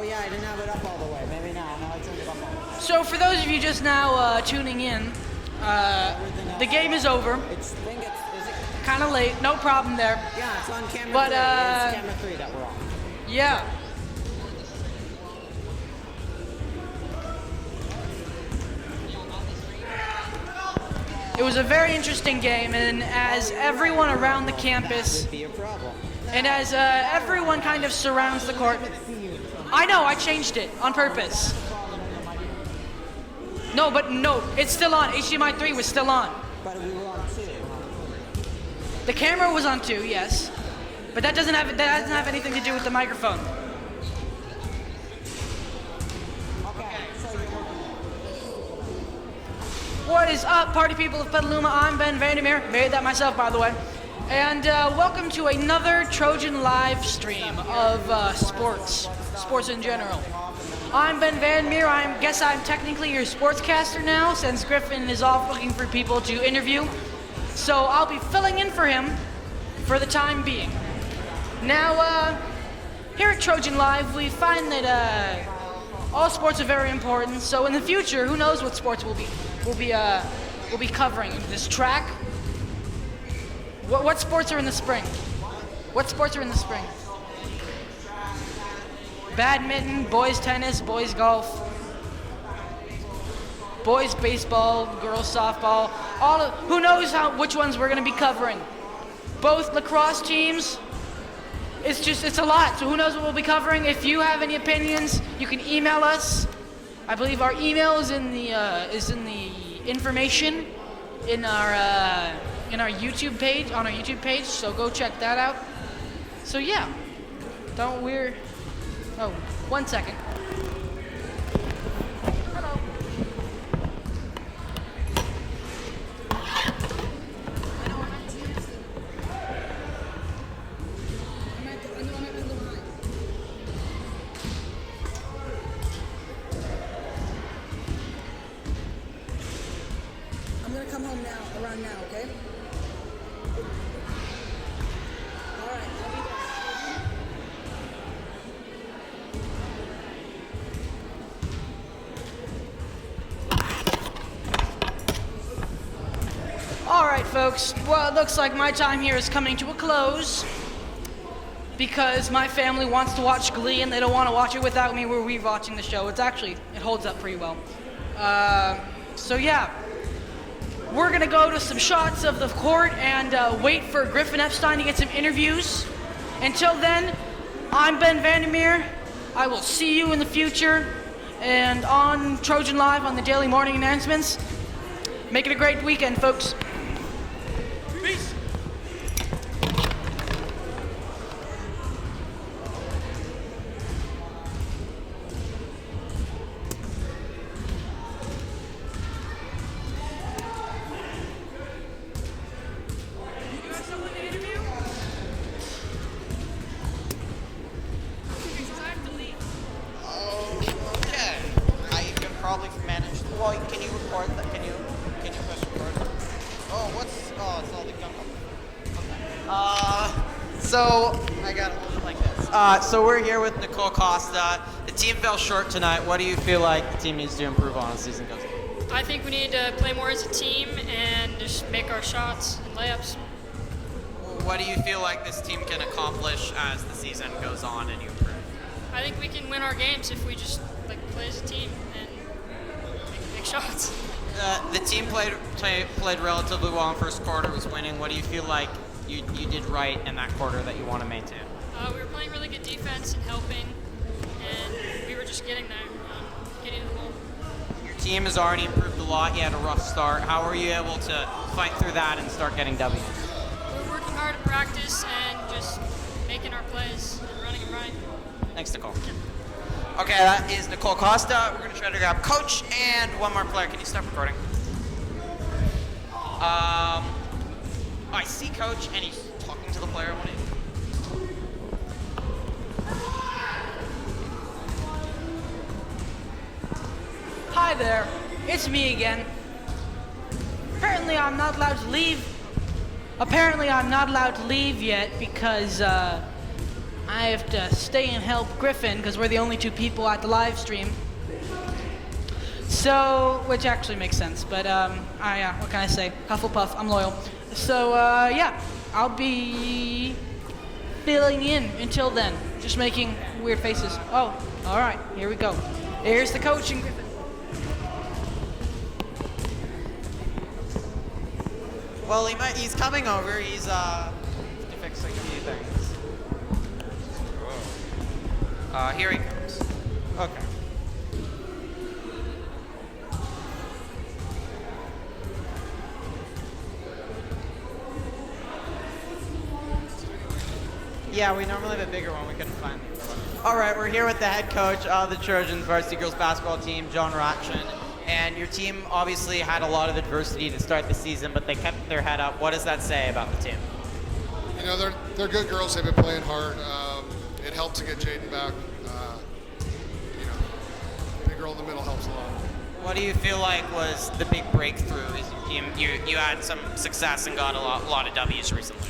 Oh yeah, I didn't have it up all the way. Maybe now. Now I turned it up all the way. So for those of you just now tuning in, the game is over. It's, I think it's, is it? Kind of late, no problem there. Yeah, it's on camera But, 3. It's camera 3 that we're on. Yeah. It was a very interesting game, and as everyone around the campus, Would be a problem. and as everyone kind of surrounds the court, I know, I changed it on purpose. No, it's still on. HDMI 3 was still on. But we were on 2. The camera was on 2, yes, but that doesn't have anything to do with the microphone. Okay, so you're working. What is up, party people of Petaluma? I'm Ben Vandermeer, made that myself, by the way. And welcome to another Trojan live stream of sports in general. I'm Ben Vandermeer. I guess I'm technically your sportscaster now, since Griffin is off looking for people to interview. So I'll be filling in for him for the time being. Now, here at Trojan Live, we find that all sports are very important. So in the future, who knows what sports we'll be covering? This track. What sports are in the spring? What sports are in the spring? Badminton, boys tennis, boys golf, boys baseball, girls softball. Who knows which ones we're going to be covering? Both lacrosse teams. It's a lot. So who knows what we'll be covering? If you have any opinions, you can email us. I believe our email is in the information in our YouTube page, on our YouTube page, so go check that out. So yeah, oh, 1 second. Hello. I'm at Petaluma. I'm gonna come home now, around now, okay? Alright, I'll be there. All right, folks. Well, it looks like my time here is coming to a close because my family wants to watch Glee and they don't want to watch it without me. We're rewatching the show. It holds up pretty well. So yeah, we're gonna go to some shots of the court and wait for Griffin Epstein to get some interviews. Until then, I'm Ben Vandermeer. I will see you in the future and on Trojan Live on the daily morning announcements. Make it a great weekend, folks. Peace. Okay. I can probably manage. Well, can you record that? Can you press record? It's all the gunk. Okay. So I got to hold it like this. So we're here with Nicole Costa. The team fell short tonight. What do you feel like the team needs to improve on as the season goes on? I think we need to play more as a team and just make our shots and layups. What do you feel like this team can accomplish as the season goes on and you improve? I think we can win our games if we just play as a team and make shots. The team played relatively well in first quarter, was winning. What do you feel like you did right in that quarter that you want to maintain? We were playing really good defense and helping, and we were just getting there, getting the ball. Your team has already improved a lot. You had a rough start. How were you able to fight through that and start getting W's? We're working hard in practice and just making our plays and running them right. Thanks, Nicole. Okay, that is Nicole Costa. We're going to try to grab Coach and one more player. Can you stop recording? I see Coach, and he's talking to the player. Hi there, it's me again. Apparently I'm not allowed to leave yet because I I have to stay and help Griffin because we're the only 2 people at the live stream. So, which actually makes sense, but what can I say? Hufflepuff, I'm loyal. So, yeah, I'll be filling in until then, just making weird faces. Oh, all right, here we go. Here's the coach and Griffin. Well, he's coming over. He's fixing a few things. Here he comes. Okay. Yeah, we normally have a bigger one. We couldn't find the other one. All right, we're here with the head coach of the Trojans varsity girls basketball team, John Rotchen. And your team obviously had a lot of adversity to start the season, but they kept their head up. What does that say about the team? You know, they're good girls. They've been playing hard. It helped to get Jaden back. You know, big girl in the middle helps a lot. What do you feel like was the big breakthrough as your team? You had some success and got a lot of W's recently.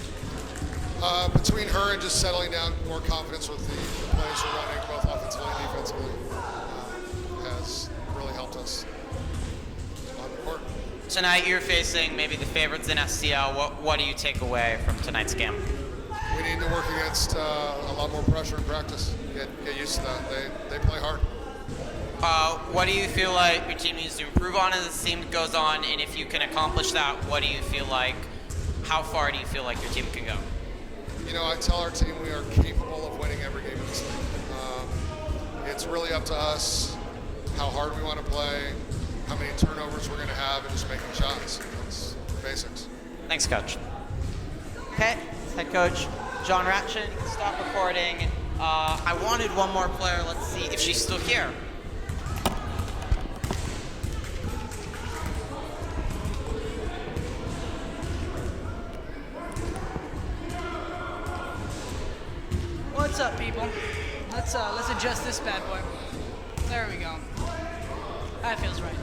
Between her and just settling down, more confidence with the plays we're running, both offensively and defensively, has really helped us on the court. Tonight you're facing maybe the favorites in SCL. What do you take away from tonight's game? We need to work against a lot more pressure in practice. Get used to that. They play hard. What do you feel like your team needs to improve on as the season goes on? And if you can accomplish that, what do you feel like? How far do you feel like your team can go? You know, I tell our team we are capable of winning every game in this league. It's really up to us how hard we want to play, how many turnovers we're going to have, and just making shots. That's the basics. Thanks, Coach. Okay, head coach John Ratchin, you can stop recording. I wanted one more player. Let's see if she's still here. What's up, people? Let's adjust this bad boy. There we go. That feels right.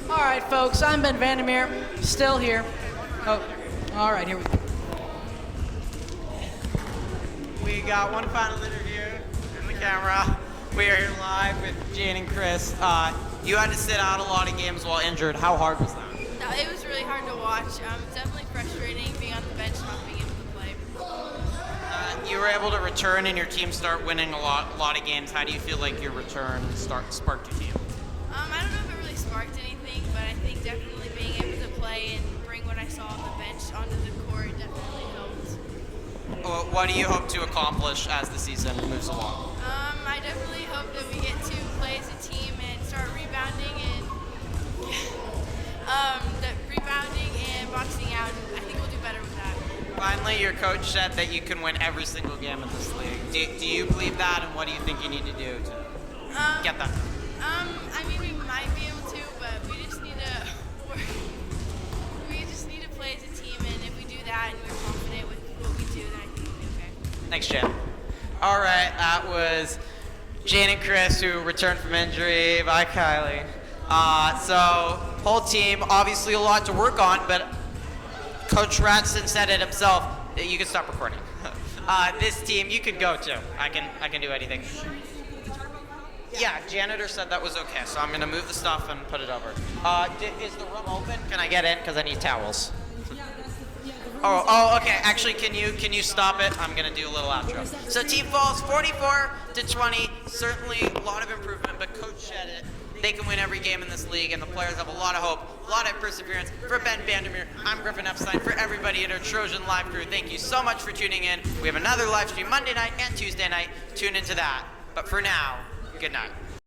All right, folks. I'm Ben Vandermeer, still here. Oh, all right. Here we go. We got one final interview in the camera. We are here live with Jane and Chris. You had to sit out a lot of games while injured. How hard was that? It was really hard to watch. It's definitely frustrating being on the bench and not being able to play. You were able to return and your team start winning a lot of games. How do you feel like your return sparked your team? I don't know if it really sparked anything, but I think definitely being able to play and bring what I saw on the bench onto the court definitely helped. What do you hope to accomplish as the season moves along? I definitely hope that we get to play as a team and start rebounding and boxing out. I think we'll do better with that. Finally, your coach said that you can win every single game in this league. Do you believe that, and what do you think you need to do to get that? I mean, we might be able to, but we just need to work. We just need to play as a team, and if we do that and we're confident with what we do, then I think we'll be okay. Thanks, Jen. All right, that was Jane and Chris, who returned from injury. Bye, Kylie. So, whole team, obviously a lot to work on, but Coach Ratson said it himself. You can stop recording. This team, you can go too. I can do anything. Yeah, janitor said that was okay, so I'm gonna move the stuff and put it over. Is the room open? Can I get in? Because I need towels. Oh, okay. Actually, can you stop it? I'm gonna do a little outro. So team falls 44-20. Certainly a lot of improvement, but coach said it. They can win every game in this league, and the players have a lot of hope, a lot of perseverance. For Ben Vandermeer, I'm Griffin Epstein. For everybody at our Trojan Live crew, thank you so much for tuning in. We have another live stream Monday night and Tuesday night. Tune into that. But for now, good night.